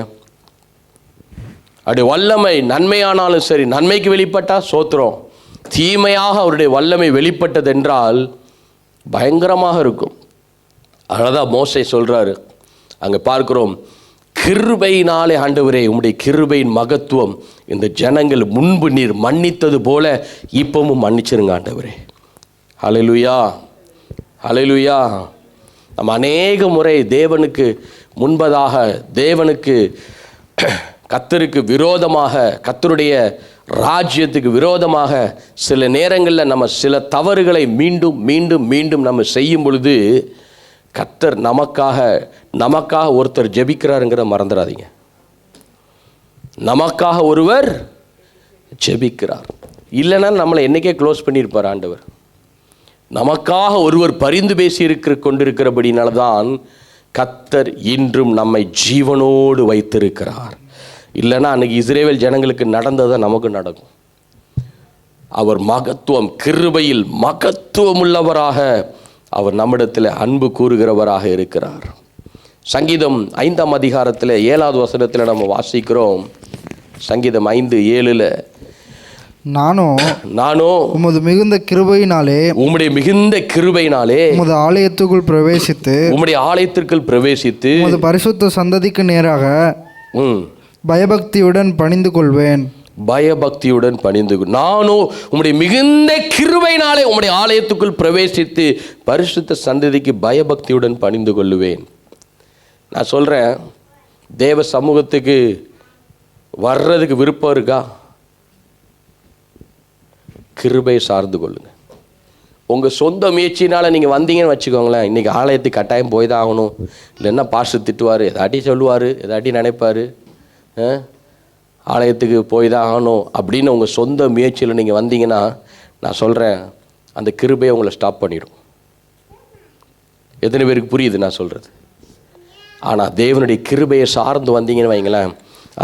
அவருடைய வல்லமை நன்மையானாலும் சரி, நன்மைக்கு வெளிப்பட்டால் சோத்திரம், தீமையாக அவருடைய வல்லமை வெளிப்பட்டதென்றால் பயங்கரமாக இருக்கும். அதனால்தான் மோசே சொல்கிறாரு, அங்கே பார்க்கிறோம், கிருபையினாலே ஆண்டவரே உம்முடைய கிருபையின் மகத்துவம் இந்த ஜனங்கள் முன்பு நீர் மன்னித்தது போல இப்பவும் மன்னிச்சிருங்க ஆண்டவரே. ஹல்லேலூயா, ஹல்லேலூயா. நம்ம அநேக முறை தேவனுக்கு முன்பதாக, தேவனுக்கு கர்த்தருக்கு விரோதமாக, கர்த்தருடைய ராஜ்யத்துக்கு விரோதமாக சில நேரங்களில் நம்ம சில தவறுகளை மீண்டும் மீண்டும் மீண்டும் நம்ம செய்யும் பொழுது கர்த்தர் நமக்காக ஒருத்தர் ஜெபிக்கிறாருங்கிற மறந்துடாதீங்க. நமக்காக ஒருவர் ஜெபிக்கிறார். இல்லைன்னா நம்மளை என்னைக்கே க்ளோஸ் பண்ணியிருப்பார் ஆண்டவர். நமக்காக ஒருவர் பரிந்து பேசி கொண்டிருக்கிறபடினால்தான் கர்த்தர் இன்றும் நம்மை ஜீவனோடு வைத்திருக்கிறார். இல்லைன்னா அன்றைக்கி இஸ்ரவேல் ஜனங்களுக்கு நடந்ததை நமக்கு நடக்கும். அவர் மகத்துவம், கிருபையில் மகத்துவம் உள்ளவராக அவர் நம்மிடத்தில் அன்பு கூறுகிறவராக இருக்கிறார். சங்கீதம் 5ஆம் அதிகாரத்தில் 7வது வசனத்தில் நம்ம வாசிக்கிறோம். சங்கீதம் 5:7 நானோ உமது மிகுந்த கிருபையினாலே, உம்முடைய மிகுந்த கிருபையினாலே உமது ஆலயத்துக்குள் பிரவேசித்து, உம்முடைய ஆலயத்திற்குள் பிரவேசித்து, உமது பரிசுத்த சந்ததிக்கு நேராக பயபக்தியுடன் பணிந்து கொள்வேன். பயபக்தியுடன் பணிந்து நானோ உம்முடைய மிகுந்த கிருபையினாலே உம்முடைய ஆலயத்துக்குள் பிரவேசித்து பரிசுத்த சந்ததிக்கு பயபக்தியுடன் பணிந்து கொள்ளுவேன். நான் சொல்கிறேன், தேவ சமூகத்துக்கு வர்றதுக்கு விருப்பம் இருக்கா? கிருபை சார்ந்து கொள்ளுங்க. உங்கள் சொந்த முயற்சினால் நீங்கள் வந்தீங்கன்னு வச்சுக்கோங்களேன், இன்றைக்கி ஆலயத்துக்கு கட்டாயம் போய் தான் ஆகணும், இல்லைன்னா பாஸ்டர் திட்டுவார், எதாட்டி சொல்லுவார், எதாட்டி நினைப்பார், ஆலயத்துக்கு போய் தான் ஆகணும் அப்படின்னு உங்கள் சொந்த முயற்சியில் நீங்கள் வந்தீங்கன்னா நான் சொல்கிறேன், அந்த கிருபையை உங்களை ஸ்டாப் பண்ணிடும். எத்தனை பேருக்கு புரியுது நான் சொல்கிறது? ஆனால் தேவனுடைய கிருபையை சார்ந்து வந்தீங்கன்னு வைங்களேன்,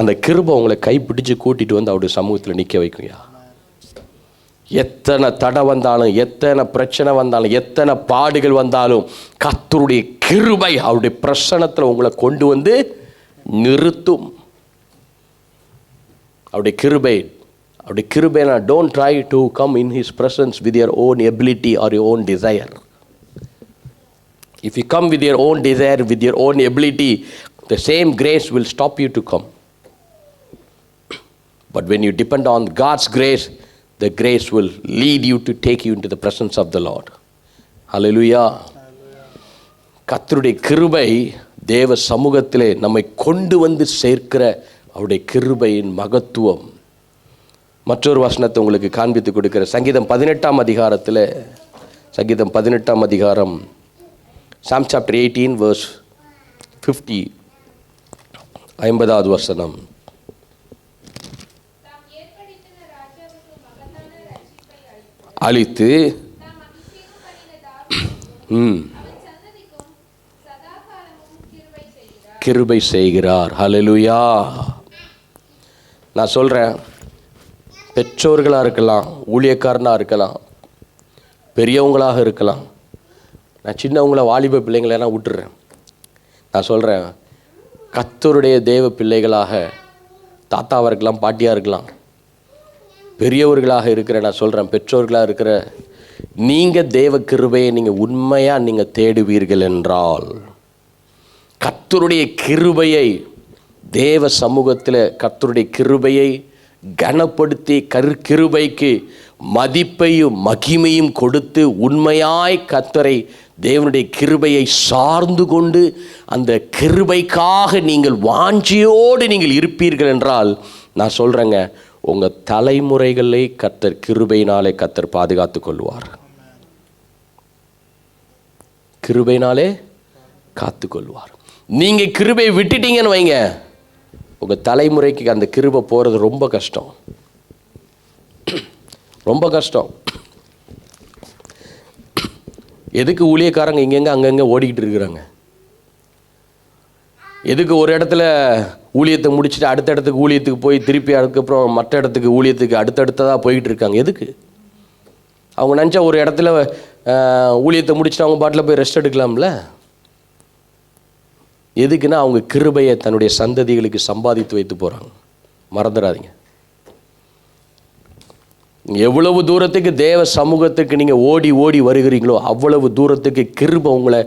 அந்த கிருபை உங்களை கைப்பிடிச்சு கூட்டிகிட்டு வந்து அவருடைய சமூகத்தில் நிற்க வைக்கும்யா. எத்தனை தடை வந்தாலும், எத்தனை பிரச்சனை வந்தாலும், எத்தனை பாடுகள் வந்தாலும் கர்த்தருடைய கிருபை அவருடைய பிரசன்னத்தில் உங்களை கொண்டு வந்து நிறுத்தும். அவருடைய கிருபை don't try to come in his presence with your own ability or your own desire. If you come with your own desire, with your own ability, the same grace will stop you to come. But when you depend on God's grace, the grace will lead you to take you into the presence of the Lord. Hallelujah. கர்த்தருடைய கிருபை தேவ சமூகத்திலே நம்மை கொண்டு வந்து சேர்க்கிற அவருடைய கிருபையின் மகத்துவம். மற்றொரு வசனத்தை உங்களுக்கு காண்பித்து கொடுக்கிற சங்கீதம் 18ஆம் அதிகாரத்தில், சங்கீதம் 18ஆம் அதிகாரம், Psalm chapter 18 verse 50, 50வது வசனம். அழித்து கிருபை செய்கிறார். ஹல்லேலூயா. நான் சொல்கிறேன், பெற்றோர்களாக இருக்கலாம், ஊழியக்காரனாக இருக்கலாம், பெரியவங்களாக இருக்கலாம். நான் சின்னவங்கள வாலிப பிள்ளைங்களெல்லாம் விட்டுறேன். நான் சொல்கிறேன், கர்த்தருடைய தேவ பிள்ளைகளாக தாத்தாவாக இருக்கலாம், பாட்டியாக இருக்கலாம், பெரியவர்களாக இருக்கிற, நான் சொல்கிறேன் பெற்றோர்களாக இருக்கிற நீங்கள் தேவ கிருபையை நீங்கள் உண்மையாக நீங்கள் தேடுவீர்கள் என்றால், கர்த்தருடைய கிருபையை தேவ சமூகத்தில் கர்த்தருடைய கிருபையை கனப்படுத்தி கிருபைக்கு மதிப்பையும் மகிமையும் கொடுத்து உண்மையாய் கர்த்தரை தேவனுடைய கிருபையை சார்ந்து கொண்டு அந்த கிருபைக்காக நீங்கள் வாஞ்சியோடு நீங்கள் இருப்பீர்கள் என்றால், நான் சொல்கிறேங்க, உங்கள் தலைமுறைகளை கர்த்தர் கிருபையினாலே கர்த்தர் பாதுகாத்து கொள்வார். கிருபையினாலே காத்து கொள்வார். நீங்கள் கிருபையை விட்டுட்டீங்கன்னு வைங்க, உங்கள் தலைமுறைக்கு அந்த கிருபை போகிறது ரொம்ப கஷ்டம், ரொம்ப கஷ்டம். எதுக்கு ஊழியக்காரங்க இங்கெங்க அங்கங்கே ஓடிக்கிட்டு இருக்கிறாங்க? எதுக்கு ஒரு இடத்துல ஊழியத்தை முடிச்சுட்டு அடுத்த இடத்துக்கு ஊழியத்துக்கு போய் திருப்பி அதுக்கப்புறம் மற்ற இடத்துக்கு ஊழியத்துக்கு அடுத்தடுத்ததாக போய்கிட்டு இருக்காங்க? எதுக்கு? அவங்க நினச்சா ஒரு இடத்துல ஊழியத்தை முடிச்சுட்டு அவங்க பாட்டில் போய் ரெஸ்ட் எடுக்கலாம்ல. எதுக்குன்னா அவங்க கிருபையை தன்னுடைய சந்ததிகளுக்கு சம்பாதித்து வைத்து போகிறாங்க. மறந்துடாதீங்க. எவ்வளவு தூரத்துக்கு தேவ சமூகத்துக்கு நீங்கள் ஓடி ஓடி வருகிறீங்களோ அவ்வளவு தூரத்துக்கு கிருபை உங்களை,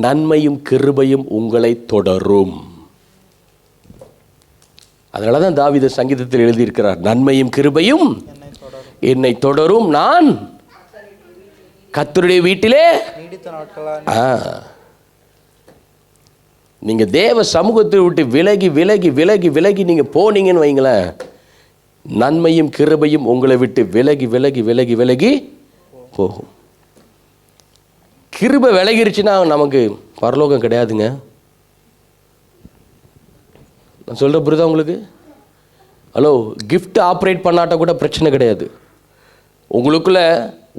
நன்மையும் கிருபையும் உங்களை தொடரும். அதனால தான் தாவீது சங்கீதத்தில் எழுதியிருக்கிறார், நன்மையும் கிருபையும் என்னை தொடரும், நான் கர்த்தருடைய வீட்டிலே. நீங்கள் தேவ சமூகத்தை விட்டு விலகி விலகி விலகி விலகி நீங்கள் போனீங்கன்னு வைங்களேன், நன்மையும் கிருபையும் உங்களை விட்டு விலகி விலகி விலகி விலகி போகும். கிருபை விலகிருச்சுன்னா நமக்கு பரலோகம் கிடையாதுங்க. நான் சொல்கிற புரியுதா உங்களுக்கு? ஹலோ, கிஃப்ட் ஆப்ரேட் பண்ணாட்ட கூட பிரச்சனை கிடையாது. உங்களுக்குள்ள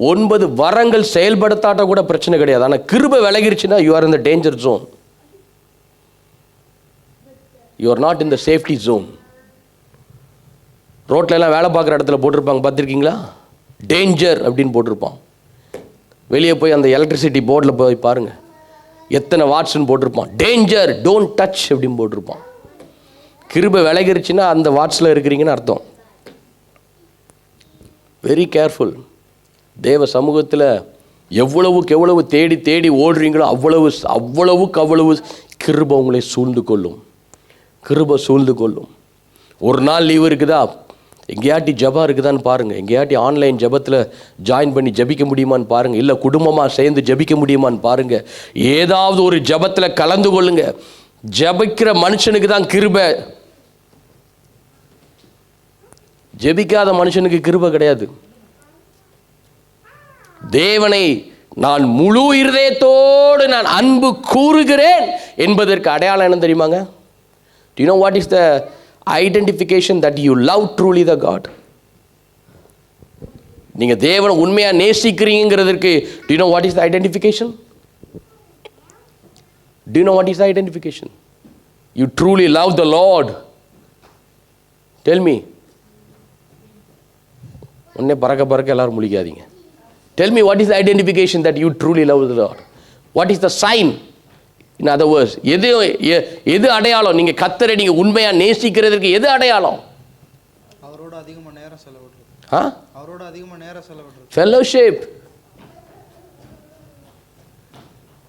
9 வரங்கள் செயல்படுத்தாட்ட கூட பிரச்சனை கிடையாது. ஆனால் கிருபை விலகிருச்சுன்னா you are in the danger zone. You are not in the safety zone. ரோட்டில் எல்லாம் வேலை பார்க்குற இடத்துல போட்டிருப்பாங்க, பார்த்துருக்கீங்களா? டேஞ்சர் அப்படின்னு போட்டிருப்பான். வெளியே போய் அந்த எலக்ட்ரிசிட்டி போர்டில் போய் பாருங்கள், எத்தனை வாட்ஸ்ன்னு போட்டிருப்பான். டேஞ்சர், டோன்ட் டச் அப்படின்னு போட்டிருப்பான். கிருபை விலகிருச்சுன்னா அந்த வாட்ஸில் இருக்கிறீங்கன்னு அர்த்தம். Very careful. தேவ சமூகத்தில் எவ்வளவுக்கு எவ்வளவு தேடி தேடி ஓடுறீங்களோ அவ்வளவுக்கு அவ்வளவு கிருபை உங்களை சூழ்ந்து கொள்ளும். கிருபை சூழ்ந்து கொள்ளும். ஒரு நாள் லீவு இருக்குதா, எங்கேயாட்டி ஜபம் இருக்குதான்னு பாருங்கள். எங்கேயாட்டி ஆன்லைன் ஜபத்தில் ஜாயின் பண்ணி ஜபிக்க முடியுமான்னு பாருங்கள். இல்லை குடும்பமாக சேர்ந்து ஜபிக்க முடியுமான்னு பாருங்கள். ஏதாவது ஒரு ஜபத்தில் கலந்து கொள்ளுங்க. ஜபிக்கிற மனுஷனுக்கு தான் கிருபை. ஜபிக்காத மனுஷனுக்கு கிருபை கிடையாது. தேவனை நான் முழு இருதயத்தோடு நான் அன்பு கூறுகிறேன் என்பதற்கு அடையாளம் என்ன தெரியுமாங்க? Do you know what is the identification that you love truly the God? நீங்கள் தேவனை உண்மையாக நேசிக்கிறீங்கிறதுக்கு do you know what is the identification? Do you know what is the identification? You truly love the Lord. Tell me. உடனே பறக்க எல்லாரும் முழிக்காதீங்க. Tell me what is the identification that you truly love the Lord? What is the sign? In other words, எது அடையாளம்? நீங்கள் கர்த்தரை நீங்கள் உண்மையாக நேசிக்கிறதுக்கு எது அடையாளம்? அவரோட அதிகமாக நேரம் செலவிடுறது. அவரோட அதிகமாக நேரம் செலவிடுறது. ஃபெல்லோஷிப்.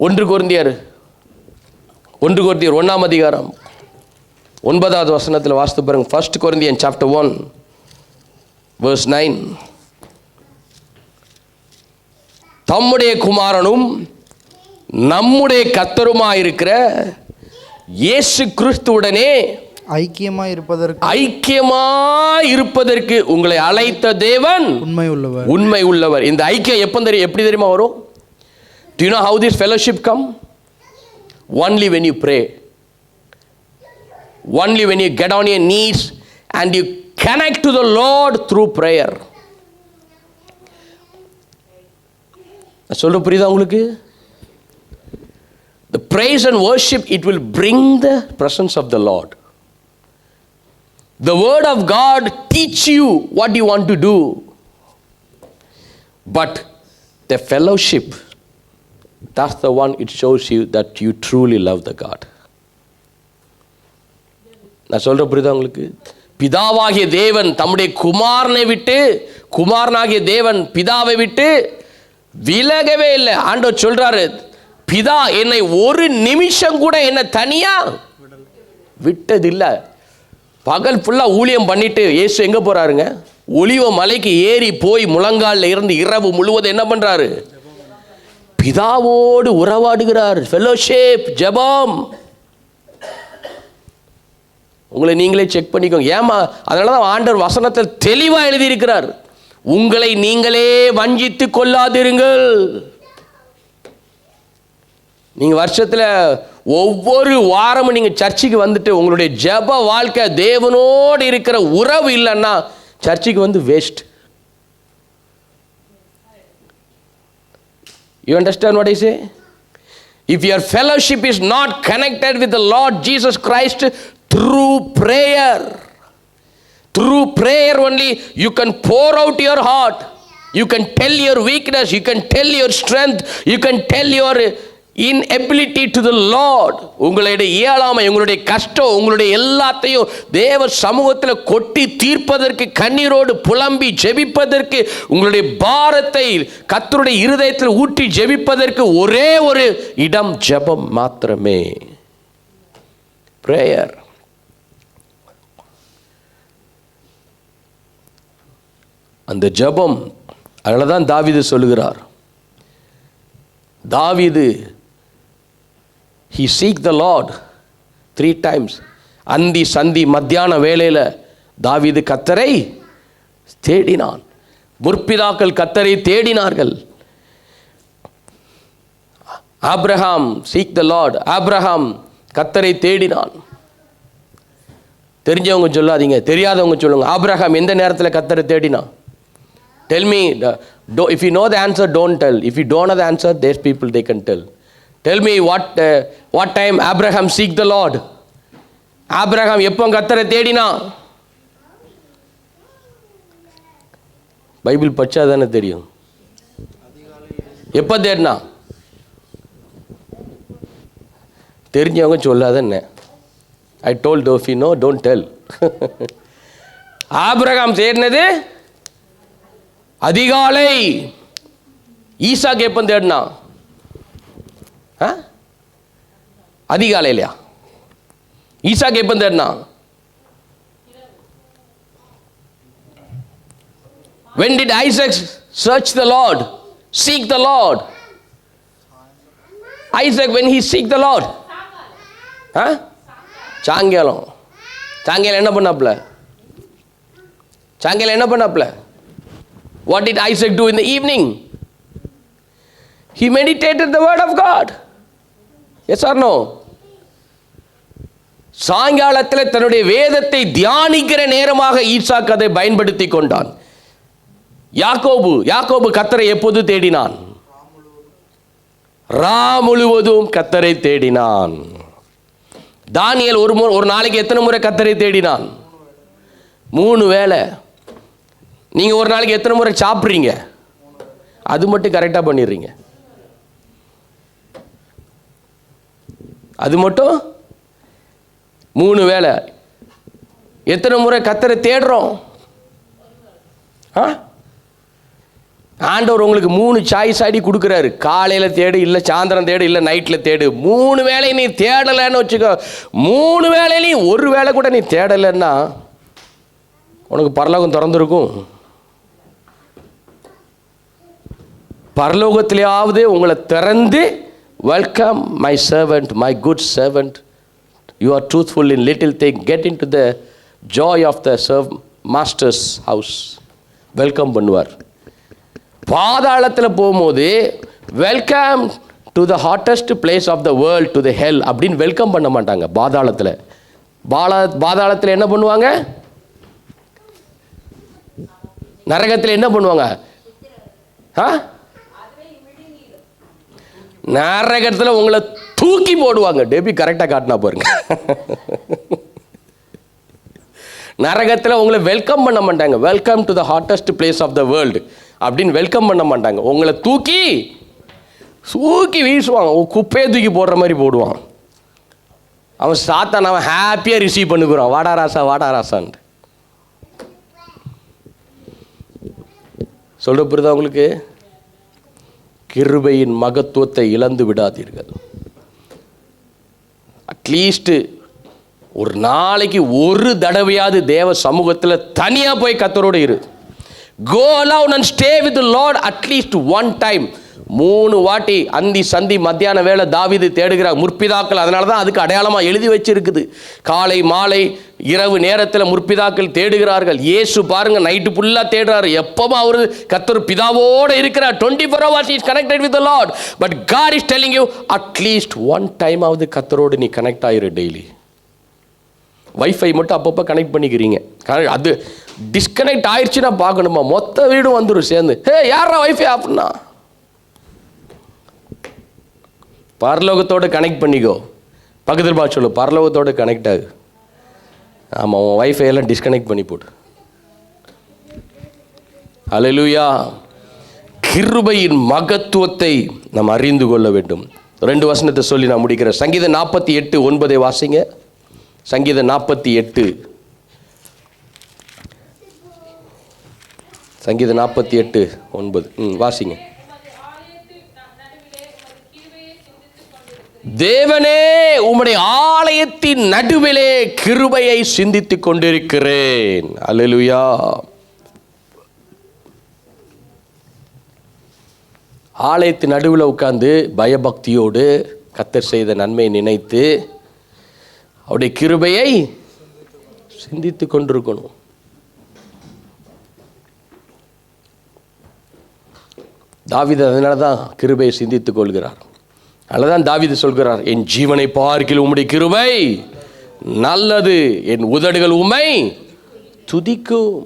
1 கொரிந்தியர் 1 அதிகாரம் 9வது வசனத்தில் வாசித்து பாருங்க. 1 Corinthians chapter 1 verse 9. தம்முடைய குமாரனும் நம்முடைய கர்த்தருமாயிருக்கிற இயேசு கிறிஸ்துவுடனே ஐக்கியமாய் இருப்பதற்கு உங்களை அழைத்த தேவன் உண்மை உள்ளவர். இந்த ஐக்கியம் எப்படி தெரியுமா வரும்? Do you know how this fellowship come? Only when you pray. Only when you get on your knees and you connect to the Lord through prayer. நான் சொல்ற புரியுதா உங்களுக்கு? The praise and worship, it will bring the presence of the Lord. The word of God teach you what you want to do. But the fellowship, that's the one it shows you that you truly love the God. நான் சொல்ற புரியுதா உங்களுக்கு? பிதாவாகிய தேவன் தம்முடைய குமாரனாகிய தேவன் பிதாவை விட்டு விலகவே இல்லை. ஆண்டவர் சொல்றாரு, பிதா என்னை ஒரு நிமிஷம் கூட என்னை தனியா விட்டதில்லை. பகல் ஃபுல்லா ஊழியம் பண்ணிட்டு இயேசு எங்க போறாருங்க? ஒலிவ மலைக்கு ஏறி போய் முழங்காலில் இருந்து இரவு முழுவதும் என்ன பண்றாரு? பிதாவோடு உறவாடுகிறார். ஃபெலோஷிப், ஜெபம். உங்களை நீங்களே செக் பண்ணிக்கோங்க. ஏமா? அதனாலதான் ஆண்டவர் வசனத்தில் தெளிவா எழுதியிருக்கிறார், உங்களை நீங்களே வஞ்சித்துக் கொள்ளாதிருங்கள். நீங்க வருஷத்துல ஒவ்வொரு வாரமும் நீங்க சர்ச்சுக்கு வந்துட்டு உங்களுடைய ஜெப வாழ்க்கை, தேவனோடு இருக்கிற உறவு இல்லைன்னா சர்ச்சுக்கு வந்து waste. You understand what I say? If your fellowship is not connected with the Lord Jesus Christ through prayer only you can pour out your heart, you can tell your weakness, you can tell your strength, you can tell your inability to the Lord. உங்களுடைய இயலாமை, உங்களுடைய கஷ்டம், உங்களுடைய எல்லாத்தையும் தேவ சமூகத்தில் கொட்டி தீர்ப்பதற்கு, கண்ணீரோடு புலம்பி ஜெபிப்பதற்கு, உங்களுடைய பாரத்தை கர்த்தருடைய இருதயத்தில் ஊற்றி ஜெபிப்பதற்கு ஒரே ஒரு இடம் ஜெபம் மாத்திரமே. prayer. அந்த ஜெபம், அதனால தான் தாவீது சொல்லுகிறார், தாவீது he seek the Lord 3 times. அந்தி சந்தி மத்தியான வேளையில் தாவீது கர்த்தரை தேடினான். முற்பிதாக்கள் கர்த்தரை தேடினார்கள். ஆபிரகாம் seek the Lord, ஆபிரகாம் கர்த்தரை தேடினான். தெரிஞ்சவங்க சொல்லாதீங்க, தெரியாதவங்க சொல்லுங்க. ஆபிரகாம் எந்த நேரத்தில் கர்த்தரை தேடினான்? Tell me, if you know the answer, don't tell. If you don't know the answer, there's people they can tell. Tell me what time Abraham seek the Lord. Abraham எப்போ கர்த்தரை தேடினா? பைபிள் படிச்சா தானே தெரியும். எப்போ தேடினா? தெரிஞ்சவங்க சொல்லாத என்ன? I told, if you know, don't tell. ஆபிரகாம் தேடினது அதிகாலை. ஈசாக்கு எப்போ தேடினா? அதிகாலையிலையா? ஈசாக்கு எப்போ தேடினா? When did Isaac search the Lord, seek the Lord? Isaac, when he seek the Lord, சாயங்காலம். சாயங்காலம் என்ன பண்ணாப்ல? சாயங்காலம் என்ன பண்ணாப்ல? What did Isaac do in the evening? He meditated the word of God. Yes or no? சாயங்காலத்தில் தன்னுடைய வேதத்தை தியானிக்கிற நேரமாக ஈசாக்கு அதை பயன்படுத்தி கொண்டான். யாக்கோபு கர்த்தரை எப்போது தேடினான்? ரா முழுவதும் கர்த்தரை தேடினான். தானியேல் ஒரு நாளைக்கு எத்தனை முறை கர்த்தரை தேடினான்? 3 வேளை. நீங்க ஒரு நாளைக்கு எத்தனை முறை சாப்பிட்றீங்க? அது மட்டும் கரெக்டா பண்ணிடுறீங்க. அது மட்டும் 3 வேளை. எத்தனை முறை கர்த்தரை தேடுறோம்? ஆண்டவர் உங்களுக்கு 3 சாய்ஸ் அடி கொடுக்குறாரு. காலையில் தேடு, இல்லை சாயந்தரம் தேடு, இல்லை நைட்டில் தேடு. 3 வேளையும் நீ தேடலைன்னு வச்சுக்கோ, 3 வேளையிலையும் ஒரு வேளை கூட நீ தேடலைன்னா உனக்கு பரலோகம் திறந்துருக்கும். பரலோகத்திலேயாவது உங்களை திறந்து, welcome my servant, my good servant, you are truthful in little thing, get in to the joy of the master's house, welcome பண்ணுவார். பாதாளத்தில் போகும்போது welcome to the hottest place of the world, to the hell அப்படின்னு welcome பண்ண மாட்டாங்க. பாதாளத்தில் என்ன பண்ணுவாங்க? நரகத்தில் என்ன பண்ணுவாங்க? நரகத்தில் உங்களை தூக்கி போடுவாங்க. டேபி கரெக்டாக காட்டினா பாருங்க. நரகத்தில் உங்களை வெல்கம் பண்ண மாட்டாங்க. Welcome to the hottest place of the world அப்படின்னு வெல்கம் பண்ண மாட்டாங்க. உங்களை தூக்கி வீசுவாங்க. குப்பையை தூக்கி போடுற மாதிரி போடுவான். அவன் சாத்தான் அவன் ஹாப்பியாக ரிசீவ் பண்ணுகிறான். வாடா ராசா, வாடா ராசான்ட்டு சொல்ற புரியுதா உங்களுக்கு? கிருபையின் மகத்துவத்தை இழந்து விடாதீர்கள். அட்லீஸ்ட் ஒரு நாளைக்கு ஒரு தடவையாவது தேவ சமூகத்தில் தனியாக போய் கர்த்தரோடு இரு. Go alone and stay with the Lord at least one time. 3 வாட்டி அந்தி சந்தி மத்தியான வேளை தாவீது தேடுகிறார். முற்பிதாக்கள் அதனால தான் அதுக்கு அடையாளமாக எழுதி வச்சிருக்குது. காலை மாலை இரவு நேரத்தில் முற்பிதாக்கள் தேடுகிறார்கள். இயேசு பாருங்க நைட்டு ஃபுல்லாக தேடுறாரு. எப்பவும் அவர் கர்த்தர் பிதாவோடு இருக்கிறார். 24 hours he is connected with the Lord. But God is telling you at least one time ஆவது கர்த்தரோடு நீ கனெக்ட் ஆயிரு டெய்லி. வைஃபை மட்டும் அப்பப்போ கனெக்ட் பண்ணிக்கிறீங்க. அது டிஸ்கனெக்ட் ஆயிடுச்சுன்னா பார்க்கணுமா? மொத்த வீடும் வந்துடும் சேர்ந்து. யாரா வைஃபை ஆஃப்னா? பரலோகத்தோடு கனெக்ட் பண்ணிக்கோ. பக்கத்தில் பார்த்து சொல்லு, பரலோகத்தோடு கனெக்ட் ஆகு. ஆமாம், உன் வைஃபை எல்லாம் டிஸ்கனெக்ட் பண்ணி போடு. அல்லேலூயா. கிருபையின் மகத்துவத்தை நாம் அறிந்து கொள்ள வேண்டும். 2 வசனத்தை சொல்லி நான் முடிக்கிறேன். சங்கீதம் 48:9 வாசிங்க. சங்கீதம் 48, சங்கீதம் 48:9 வாசிங்க. தேவனே, உம்முடைய ஆலயத்தின் நடுவிலே கிருபையை சிந்தித்துக் கொண்டிருக்கிறேன். அல்லேலூயா. ஆலயத்தின் நடுவில் உட்கார்ந்து பயபக்தியோடு கர்த்தர் செய்த நன்மையை நினைத்து அவருடைய கிருபையை சிந்தித்து கொண்டிருக்கணும். தாவீது அதனால தான் கிருபையை சிந்தித்துக் கொள்கிறார். அதனால்தான் தாவீது சொல்கிறார், என் ஜீவனை பார்க்கில் உம்முடைய கிருபை நல்லது, என் உதடுகள் உம்மை துதிக்கும்.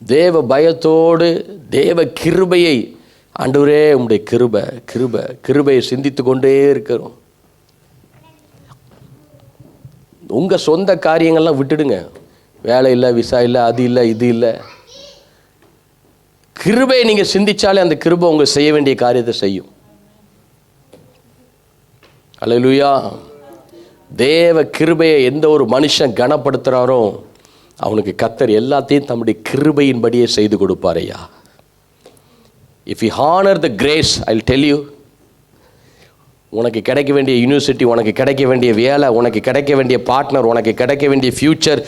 தேவ பயத்தோடு தேவ கிருபையை, ஆண்டவரே உம்முடைய கிருபையை சிந்தித்து கொண்டே இருக்கிறோம். உங்கள் சொந்த காரியங்கள்லாம் விட்டுடுங்க. வேலை இல்லை, விசா இல்லை, அது இல்லை, இது இல்லை. கிருபையை நீங்கள் சிந்திச்சாலே அந்த கிருபை உங்கள் செய்ய வேண்டிய காரியத்தை செய்யும். அல்லேலூயா. தேவ கிருபையை எந்த ஒரு மனுஷன் கனப்படுத்துகிறாரோ அவனுக்கு கர்த்தர் எல்லாத்தையும் தம்முடைய கிருபையின்படியே செய்து கொடுப்பார். ஐயா, if you honour the grace, I will tell you, உனக்கு கிடைக்க வேண்டிய யூனிவர்சிட்டி, உனக்கு கிடைக்க வேண்டிய வேலை, உனக்கு கிடைக்க வேண்டிய பார்ட்னர், உனக்கு கிடைக்க வேண்டிய ஃப்யூச்சர்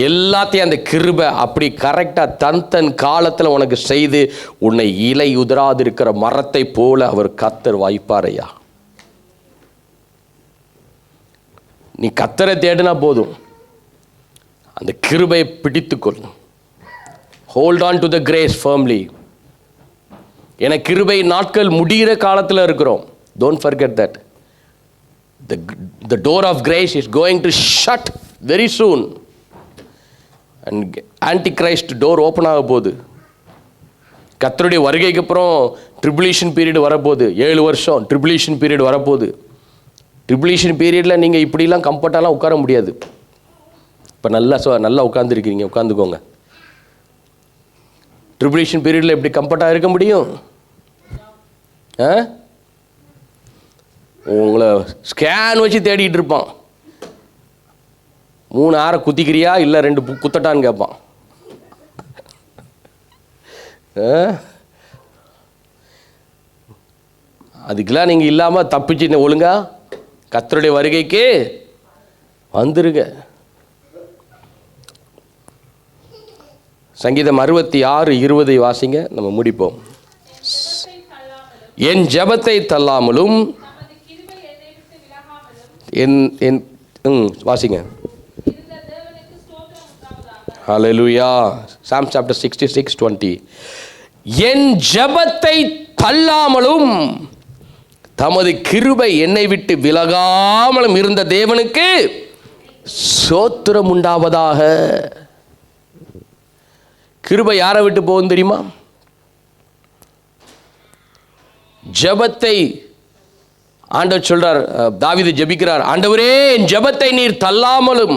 எல்லாத்தையும் அந்த கிருபை அப்படி கரெக்டாக தன் காலத்தில் உனக்கு செய்து உன்னை இலை உதிராதிருக்கிற மரத்தை போல அவர் கர்த்தர் வாய்ப்பார். ஐயா, நீ கர்த்தரை தேடினா போதும், அந்த கிருபையை பிடித்துக்கொள். Hold on to the grace firmly. என கிருபை நாட்கள் முடிகிற காலத்தில் இருக்கிறோம். Don't forget that. The door of grace is going to shut very soon. And Antichrist door open ஆக போகுது. கர்த்தருடைய வருகைக்கு அப்புறம் ட்ரிபுலேஷன் பீரியட் வரப்போகுது. 7 வருஷம் ட்ரிபுலேஷன் பீரியட் வரப்போகுது. ட்ரிபுலேஷன் பீரியடில் நீங்கள் இப்படிலாம் கம்ஃபர்ட்டாலாம் உட்கார முடியாது. இப்போ நல்லா உட்காந்துருக்கீங்க, உட்காந்துக்கோங்க. ட்ரிபுலேஷன் பீரியடில் எப்படி கம்ஃபர்ட்டாக இருக்க முடியும்? உங்களை ஸ்கேன் வச்சு தேடிட்டு இருப்பான். 3 ஆரை குத்திக்கிறியா இல்லை 2 குத்தட்டான்னு கேட்பான். அதுக்கெல்லாம் நீங்கள் இல்லாமல் தப்பிச்சு ஒழுங்கா கர்த்தருடைய வருகைக்கு வந்துருங்க. சங்கீதம் 66:20 வாசிங்க, நம்ம முடிப்போம். என் ஜெபத்தை தள்ளாமலும் வாசிங்க. ஹல்லேலூயா. Psalm chapter 66:20. என் ஜெபத்தை தள்ளாமலும் தமது கிருபை என்னை விட்டு விலகாமலும் இருந்த தேவனுக்கு ஸ்தோத்திரம் உண்டாவதாக. கிருபை யாரை விட்டு போகும் தெரியுமா? ஜெபத்தை ஆண்டவர் சொல்றார், தாவீது ஜெபிக்கிறார், ஆண்டவரே என் ஜெபத்தை நீர் தள்ளாமலும்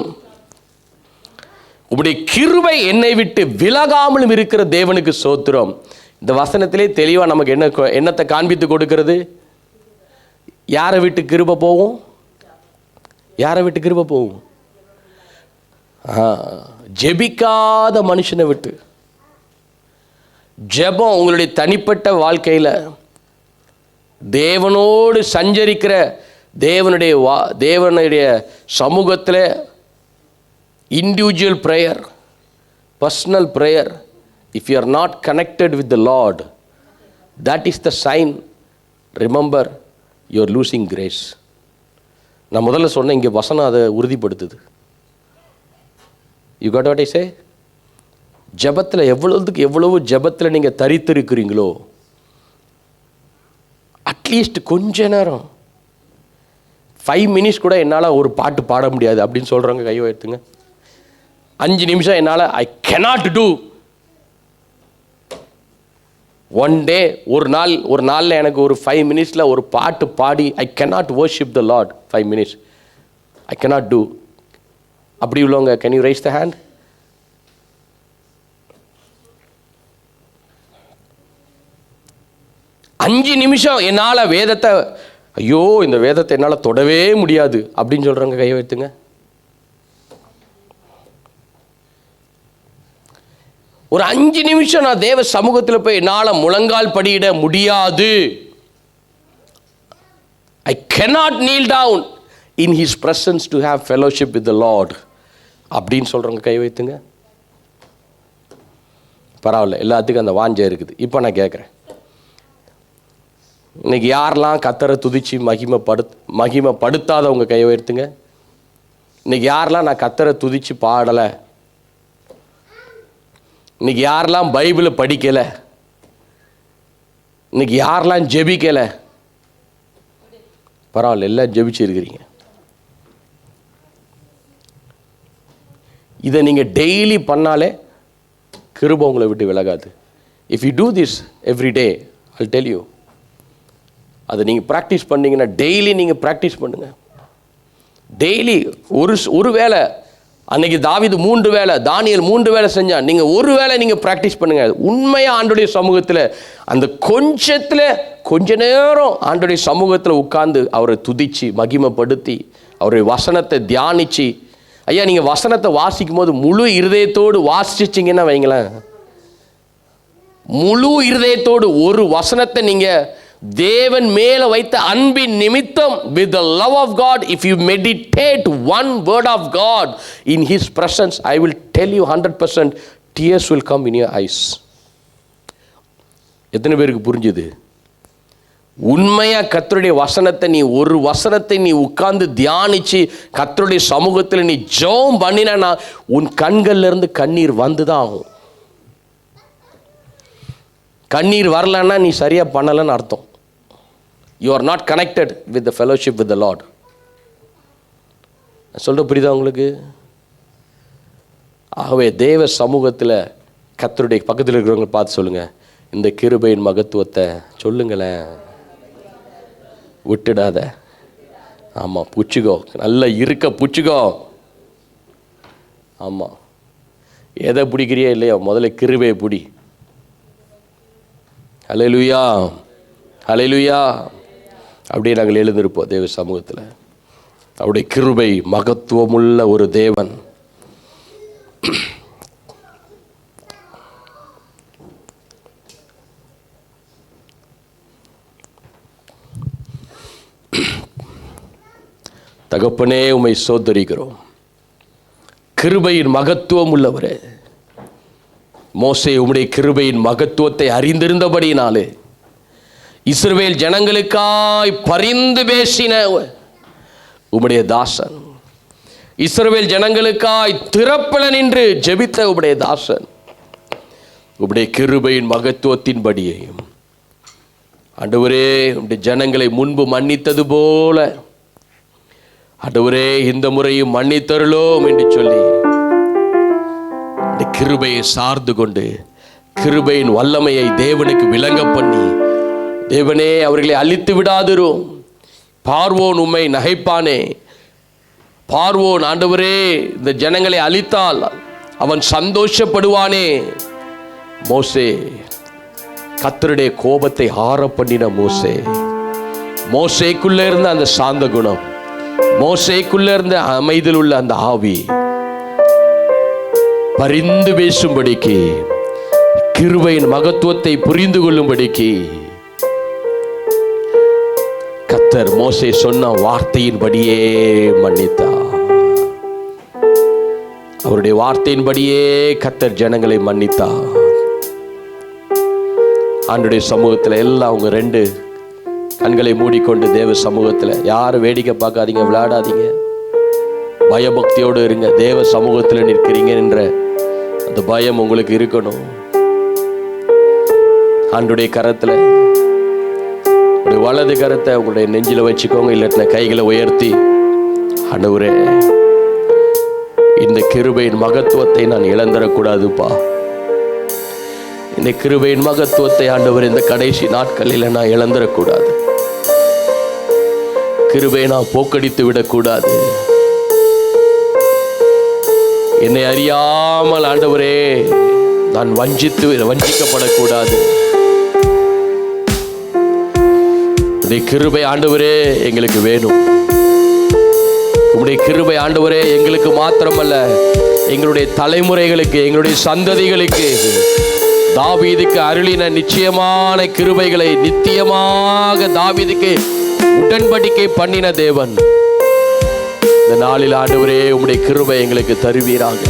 உம்முடைய கிருபை என்னை விட்டு விலகாமலும் இருக்கிற தேவனுக்கு ஸ்தோத்திரம். இந்த வசனத்திலே தெளிவாக நமக்கு என்னத்தை காண்பித்து கொடுக்கிறது? யாரை விட்டு கிருபை போகும்? யாரை விட்டு கிருபை போகும்? ஜெபிக்காத மனுஷனை விட்டு. ஜெபம் உங்களுடைய தனிப்பட்ட வாழ்க்கையில் தேவனோடு சஞ்சரிக்கிற தேவனுடைய சமூகத்தில் individual prayer, personal prayer. If you are not connected with the lord, that is the sign. Remember, you are losing grace. நான் முதல்ல சொன்னேன், இங்கே வசனம் அதை உறுதிப்படுத்துது. You got what I say? ஜெபத்தில் எவ்வளவு ஜெபத்தில் நீங்கள் தரித்திருக்கிறீங்களோ, அட்லீஸ்ட் கொஞ்ச நேரம் 5 minutes கூட என்னால் ஒரு பாட்டு பாட முடியாது அப்படின்னு சொல்கிறவங்க கை உயர்த்துங்க. 5 நிமிஷம் என்னால் ஐ cannot do. ஒன் டே, ஒரு நாளில் எனக்கு ஒரு 5 minutes ஒரு பாட்டு பாடி ஐ cannot worship the Lord 5 minutes, I cannot do. அப்படி உள்ளவங்க can you raise the hand? அஞ்சு நிமிஷம் என்னால் வேதத்தை, ஐயோ இந்த வேதத்தை என்னால் தொடவே முடியாது அப்படின்னு சொல்கிறவங்க கையை வைத்துங்க. ஒரு 5 நிமிஷம் நான் தேவ சமூகத்தில் போய் என்னால் முழங்கால் படியிட முடியாது, I cannot kneel down in his presence to have fellowship with the Lord அப்படின்னு சொல்கிறவங்க கை வைத்துங்க. பரவாயில்ல, எல்லாத்துக்கும் அந்த வாஞ்சை இருக்குது. இப்போ நான் கேட்குறேன், இன்னைக்கு யாரெல்லாம் கர்த்தரை துதிச்சு மகிமைப்படுத்தாதவங்க கையை உயர்த்துங்க. இன்னைக்கு யாரெல்லாம் நான் கர்த்தரை துதிச்சு பாடலை, இன்னைக்கு யாரெல்லாம் பைபிளை படிக்கலை, இன்னைக்கு யாரெல்லாம் ஜெபிக்கலை, பரவாயில்ல எல்லாம் ஜெபிச்சிருக்கிறீங்க. இதை நீங்கள் டெய்லி பண்ணாலே கிருபை உங்களை விட்டு விலகாது. If you do this every day, I'll tell you, அதை நீங்கள் ப்ராக்டிஸ் பண்ணிங்கன்னா, டெய்லி நீங்கள் ப்ராக்டிஸ் பண்ணுங்கள். டெய்லி ஒரு வேளை, அன்னைக்கு தாவீது 3 வேளை, தானியேல் 3 வேளை செஞ்சான். நீங்கள் ஒரு வேளை நீங்கள் ப்ராக்டிஸ் பண்ணுங்கள். உண்மையாக ஆண்டோடைய சமூகத்தில் அந்த கொஞ்ச நேரம் ஆண்டோடைய சமூகத்தில் உட்கார்ந்து அவரை துதிச்சு மகிமைப்படுத்தி அவருடைய வசனத்தை தியானிச்சு. ஐயா, நீங்கள் வசனத்தை வாசிக்கும் போது முழு இருதயத்தோடு வாசிச்சிங்கன்னா வைங்களேன், முழு இருதயத்தோடு ஒரு வசனத்தை நீங்கள் தேவன் மேல வைத்த அன்பின் நிமித்தம், with the love of God, if you meditate one word of God in his presence, I will tell you 100% tears will come in your eyes. எத்தனை பேருக்கு புரிஞ்சுது? உண்மையா கர்த்தருடைய வசனத்தை ஒரு வசனத்தை நீ உட்கார்ந்து தியானிச்சு கர்த்தருடைய சமூகத்தில் நீ ஜெபம் பண்ணினா உன் கண்கள்ல இருந்து கண்ணீர் வந்துதான் ஆகும். கண்ணீர் வரலன்னா நீ சரியா பண்ணலன்னு அர்த்தம். You are not connected with the fellowship with the Lord. சொல்ற புரியுதா உங்களுக்கு? ஆகவே தேவ சமூகத்தில் கர்த்தருடைய பக்கத்தில் இருக்கிறவங்க பார்த்து சொல்லுங்க, இந்த கிருபையின் மகத்துவத்தை சொல்லுங்களேன், விட்டுடாத. ஆமாம், புச்சுக்கோ, நல்லா இருக்க புச்சுக்கோ. ஆமாம், எதை பிடிக்கிறியா இல்லையா, முதல்ல கிருபையை பிடி. ஹல்லேலூயா, ஹல்லேலூயா. அப்படியே நாங்கள் எழுந்திருப்போம் தேவ சமூகத்தில். அவருடைய கிருபை மகத்துவமுள்ள ஒரு தேவன். தகப்பனே, உம்மை ஸ்தோத்திரிக்கிறோம். கிருபையின் மகத்துவம் உள்ளவரே, மோசே உம்முடைய கிருபையின் மகத்துவத்தை அறிந்திருந்தபடியினாலே இஸ்ரவேல் ஜனங்களுக்காய் பரிந்து பேசின உம்முடைய தாசன், இஸ்ரவேல் ஜனங்களுக்காய் திறப்பல நின்று ஜெபித்த உம்முடைய தாசன், உம்முடைய கிருபையின் மகத்துவத்தின்படியையும் ஆண்டவரே, உம்முடைய ஜனங்களை முன்பு மன்னித்தது போல ஆண்டவரே இந்த முறையும் மன்னித்தருளோம் என்று சொல்லி இந்த கிருபையை சார்ந்து கொண்டு கிருபையின் வல்லமையை தேவனுக்கு விளங்க பண்ணி, தேவனே அவர்களை அழித்து விடாதிரும். பார்வோன் உம்மை நகைப்பானே, பார்வோன் ஆண்டவரே இந்த ஜனங்களை அழித்தால் அவன் சந்தோஷப்படுவானே. மோசே, கர்த்தருடைய கோபத்தை ஆற பண்ணின மோசேக்குள்ள இருந்த அந்த சாந்த குணம், மோசேக்குள்ள இருந்த அமைதியில் உள்ள அந்த ஆவி பரிந்து பேசும்படிக்கு, கிருபையின் மகத்துவத்தை புரிந்து கொள்ளும்படிக்கு கர்த்தர் மோசே சொன்ன வார்த்தையின்படியே மன்னித்தார். அவருடைய வார்த்தையின்படியே கர்த்தர் ஜனங்களை மன்னித்தார். ஆண்டுடைய சமூகத்தில் எல்லாம் அவங்க 2 கண்களை மூடிக்கொண்டு தேவ சமூகத்தில் யாரும் வேடிக்கை பார்க்காதீங்க, விளையாடாதீங்க, பயபக்தியோடு இருங்க. தேவ சமூகத்தில் நிற்கிறீங்க என்ற அந்த பயம் உங்களுக்கு இருக்கணும். ஆண்டுடைய கரத்தில் உங்களுடைய வலது கரத்தை உங்களுடைய நெஞ்சில் வச்சுக்கோங்க, இல்லாட்டின கைகளை உயர்த்தி, ஆண்டவரே இந்த கிருபையின் மகத்துவத்தை நான் இழந்துடக்கூடாதுப்பா, இந்த கிருபையின் மகத்துவத்தை ஆண்டவர் இந்த கடைசி நாட்களில் நான் இழந்துடக்கூடாது, கிருபையை நான் போக்கடித்து விடக்கூடாது, என்னை அறியாமல் ஆண்டவரே நான் வஞ்சிக்கப்படக்கூடாது. இந்த கிருபை ஆண்டவரே எங்களுக்கு வேணும். உம்முடைய கிருபை ஆண்டவரே எங்களுக்கு மாத்திரமல்ல, எங்களுடைய தலைமுறைகளுக்கு, எங்களுடைய சந்ததிகளுக்கு தாவீதுக்கு அருளின நிச்சயமான கிருபைகளை நித்தியமாக தாவீதுக்கு உடன்படிக்கை பண்ணின தேவன், இந்த நாளில் ஆண்டவரே உம்முடைய கிருபை எங்களுக்கு தருவீராக.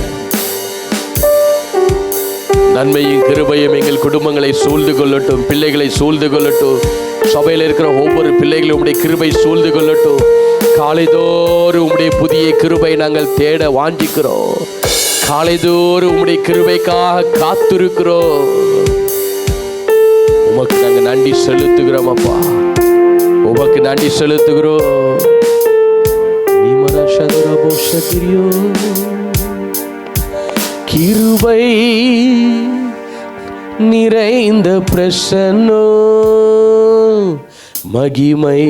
நன்மையும் கிருபையும் எங்கள் குடும்பங்களை சூழ்ந்து கொள்ளட்டும், பிள்ளைகளை சூழ்ந்து கொள்ளட்டும், சபையில் இருக்கிற ஒவ்வொரு பிள்ளைகளும் உம்முடைய கிருபை சூழ்ந்து கொள்ளட்டும். காலைதோறும் உம்முடைய புதிய கிருபை நாங்கள் தேட வாஞ்சிக்கிறோம், காலைதோறும் உம்முடைய கிருபைக்காக காத்திருக்கிறோம். உமக்கு நாங்கள் நன்றி செலுத்துகிறோம் அப்பா, உமக்கு நன்றி செலுத்துகிறோம். கிருபை நிறைந்த பிரசன்னோ, மகிமை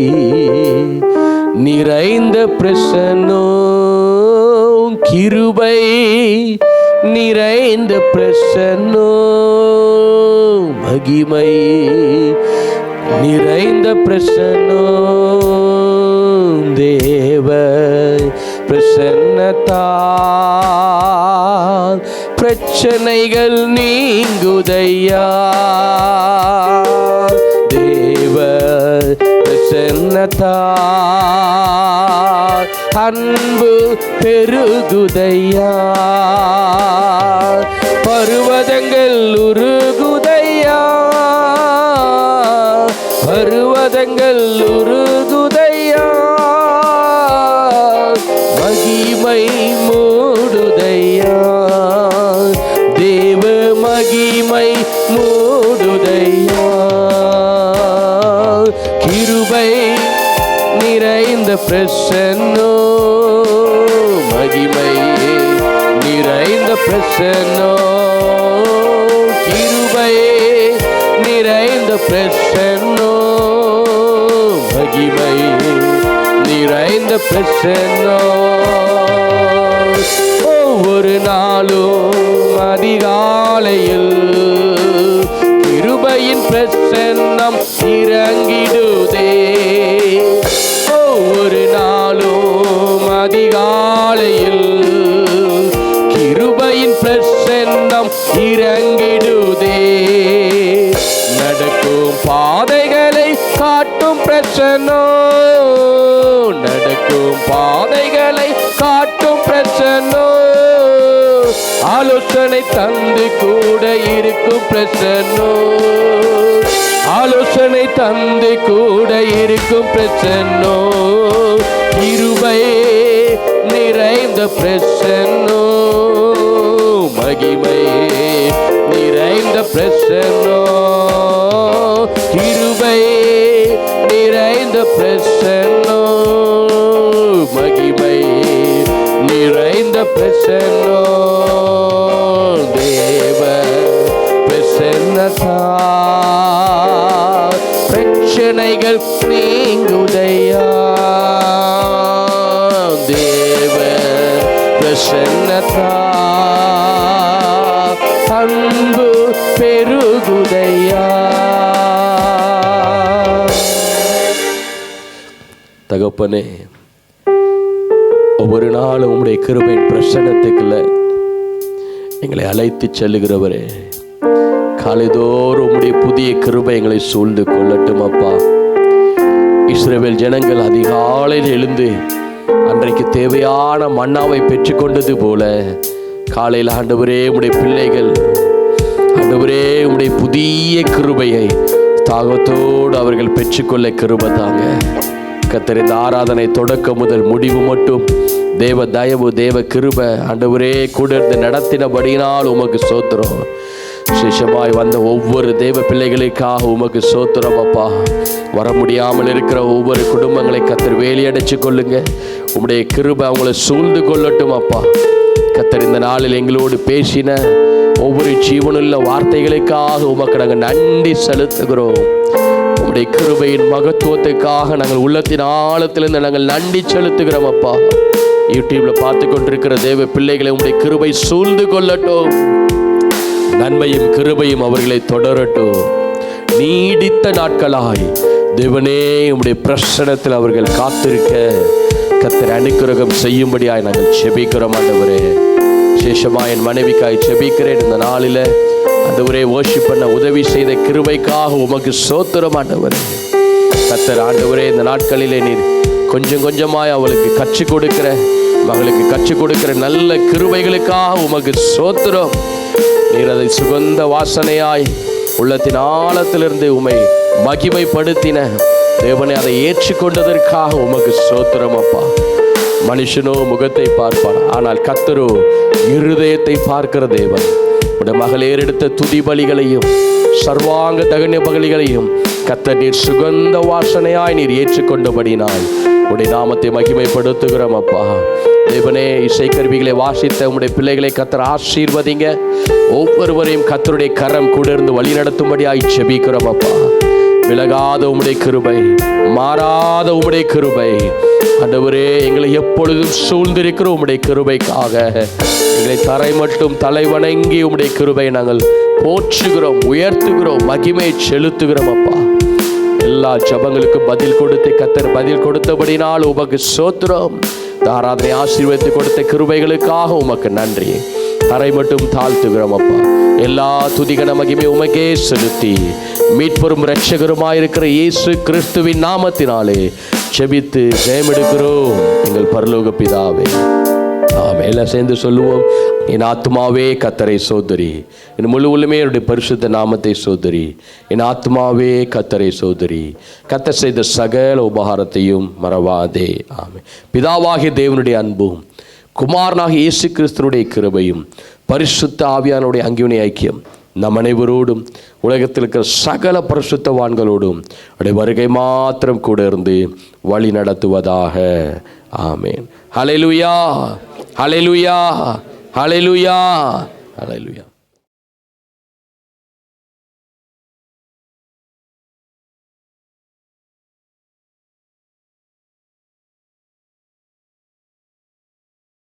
நிறைந்த பிரசன்னோ, கிருபை நிறைந்த பிரசன்னோ, மகிமை நிறைந்த பிரசன்னோ, தேவ பிரசன்னத்தால் பிரச்சனைகள் நீங்குதையா, தேவ பிரசன்னத்தால் அன்பு பெருகுதையா, பருவதங்கள் உருகுதையா, பருவதங்கள் உருகுதையா, மகிமை மூடுதையா, தேவ மகிமை மூடுதையா, கிருபை நிறைந்த பிரசன்னோ, மகிமை நிறைந்த பிரசன்னோ, கிருபை நிறைந்த பிரசன்னோ, மகிமை நிறைந்த பிரசன்னோ. ஒவ்வொரு நாளும் அதிகாலையில் கிருபையின் பிரசன்னம் இறங்கிடுதே, ஒவ்வொரு நாளும் அதிகாலையில் கிருபையின் பிரசன்னம் இறங்கிடுதே, நடக்கும் பாதைகளை காட்டும் பிரசன்னோ, நடக்கும் ஆலோசனை தந்து கூட இருக்கும் பிரசன்னோ, ஆலோசனை தந்து கூட இருக்கும் பிரசன்னோ, கிருபை நிறைந்த பிரசன்னோ, மகிமை நிறைந்த பிரசன்னோ, கிருபை நிறைந்த பிரசன்னோ, மகிமை நிறைந்த பிரசன்னோ, தேவ பிரசன்னதா பிரச்சனைகள் நீங்குதையா, தேவ பிரசன்னதா அன்பு பெருகுதையா. தகப்பனே, ஒவ்வொரு நாளும் உம்முடைய கிருபையின் பிரசன்னத்துக்குள்ள எங்களை அழைத்து செல்லுகிறவரே, காலைதோறும் உம்முடைய புதிய கிருபை எங்களை சூழ்ந்து கொள்ளட்டும் அப்பா. இஸ்ரவேல் ஜனங்கள் அதிகாலையில் எழுந்து அன்றைக்கு தேவையான மன்னாவை பெற்றுக்கொண்டது போல காலையில் ஆண்டவரே உம்முடைய பிள்ளைகள் ஆண்டவரே உம்முடைய புதிய கிருபையை தாகத்தோடு அவர்கள் பெற்றுக்கொள்ள கிருபை தாங்க கர்த்தர். இந்த ஆராதனை தொடக்கம் முதல் முடிவு மட்டும் தேவ தயவு தேவ கிருபை ஆண்டவரே கூட இருந்து நடத்தினபடியினால் உமக்கு ஸ்தோத்திரம். விசேஷமாய் வந்த ஒவ்வொரு தேவ பிள்ளைகளுக்காக உமக்கு ஸ்தோத்திரம் அப்பா. வர முடியாமல் இருக்கிற ஒவ்வொரு குடும்பங்களை கர்த்தர் வேலியடைச்சு கொள்ளுங்க. உம்முடைய கிருபை அவங்களை சூழ்ந்து கொள்ளட்டும் அப்பா. கர்த்தர் இந்த நாளில் எங்களோடு பேசின ஒவ்வொரு ஜீவனுள்ள வார்த்தைகளுக்காக உமக்கு நாங்கள் நன்றி செலுத்துகிறோம். உம்முடைய கிருபையின் மகத்துவத்துக்காக நாங்கள் உள்ளத்தின் ஆழத்திலிருந்து நாங்கள் நன்றி செலுத்துகிறோம் அப்பா. யூடியூப்ல பார்த்து கொண்டிருக்கிற தேவ பிள்ளைகளை உம்முடைய கிருபை சூழ்ந்து கொள்ளட்டும். நன்மையும் கிருபையும் அவர்களை தொடரட்டும். நீடித்த நாட்களாய் தேவனே உம்முடைய பிரசன்னத்தில் அவர்கள் காத்திருக்க கர்த்தர் அனுக்கிரகம் செய்யும்படியாய் நாங்கள் செபிக்கிறோம் ஆண்டவரே. விசேஷமாக என் மனைவிக்காய் செபிக்கிறேன். இந்த நாளில் ஆண்டவரே வர்ஷிப் பண்ண உதவி செய்த கிருபைக்காக உமக்கு ஸ்தோத்திரம் ஆண்டவரே. கர்த்தர் ஆண்டவரே இந்த நாட்களிலே நீர் கொஞ்சம் கொஞ்சமாய் அவளுக்கு கற்றுக் கொடுக்கிற மகளுக்கு கற்றுக் கொடுக்கிற நல்ல கிருபைகளுக்காக உமக்கு ஸ்தோத்திரம். நீர் அதை சுகந்த வாசனையாய் உள்ளத்தின் ஆழத்திலிருந்து உம்மை மகிமைப்படுத்தின தேவனை அதை ஏற்றுக்கொண்டதற்காக உமக்கு ஸ்தோத்திரம் அப்பா. மனுஷனோ முகத்தை பார்ப்பார், ஆனால் கர்த்தரோ இருதயத்தை பார்க்கிற தேவன். உடைய மகள் ஏறெடுத்த துதி பலிகளையும் சர்வாங்க தகன பலிகளையும் கர்த்தர் நீர் சுகந்த வாசனையாய் நீர் ஏற்றுக்கொண்டபடினால் உடைய நாமத்தை மகிமைப்படுத்துகிறோம் அப்பா. தேவனே இசைக்கருவிகளை வாசித்த உம்முடைய பிள்ளைகளை கர்த்தர் ஆசீர்வதிங்க. ஒவ்வொருவரையும் கர்த்தருடைய கரம் கூட இருந்து வழி நடத்தும்படியாய் செபிக்கிறோம் அப்பா. விலகாத உம்முடைய கிருபை, மாறாத உம்முடைய கிருபை ஆண்டவரே எங்களை எப்பொழுதும் சூழ்ந்திருக்கிற உம்முடைய கிருபைக்காக எங்களை தரை மட்டும் தலை வணங்கி உம்முடைய கிருபை நாங்கள் போற்றுகிறோம், உயர்த்துகிறோம், மகிமை செலுத்துகிறோம் அப்பா. எல்லா ஜபங்களுக்கும் பதில் கொடுத்து கர்த்தர் பதில் கொடுத்தபடினால் உமக்கு ஸ்தோத்திரம். ஆராதனை ஆசீர்வதித்து கொடுத்த கிருபைகளுக்காக உமக்கு நன்றி. தரை மட்டும் தாழ்த்துகிறோம் அப்பா. எல்லா துதிகன மகிமை உமக்கே செலுத்தி மீட்பெரும் இரட்சகருமாயிருக்கிற இயேசு கிறிஸ்துவின் நாமத்தினாலே ஜெபித்து ஜெயமெடுக்கிறோம் எங்கள் பரலோக பிதாவே. நாம் எல்லாம் சேர்ந்து சொல்லுவோம். என் ஆத்மாவே கர்த்தரை சோதரி, என் முழு உள்ளமே என்னுடைய பரிசுத்த நாமத்தை சோதரி. என் ஆத்மாவே கர்த்தரை சோதரி, கர்த்தர் செய்த சகல உபகாரத்தையும் மறவாதே. ஆமென். பிதாவாகிய தேவனுடைய அன்பும் குமாரனாகிய இயேசு கிறிஸ்துவுடைய கிருபையும் பரிசுத்த ஆவியானுடைய அங்கியுனை ஐக்கியம் நம் அனைவரோடும் உலகத்தில் இருக்கிற சகல பரிசுத்தவான்களோடும் அவருடைய வருகை மாத்திரம் கூட இருந்து வழி நடத்துவதாக. ஆமென். ஹல்லேலூயா, ஹல்லேலூயா, ஹல்லேலூயா, ஹல்லேலூயா.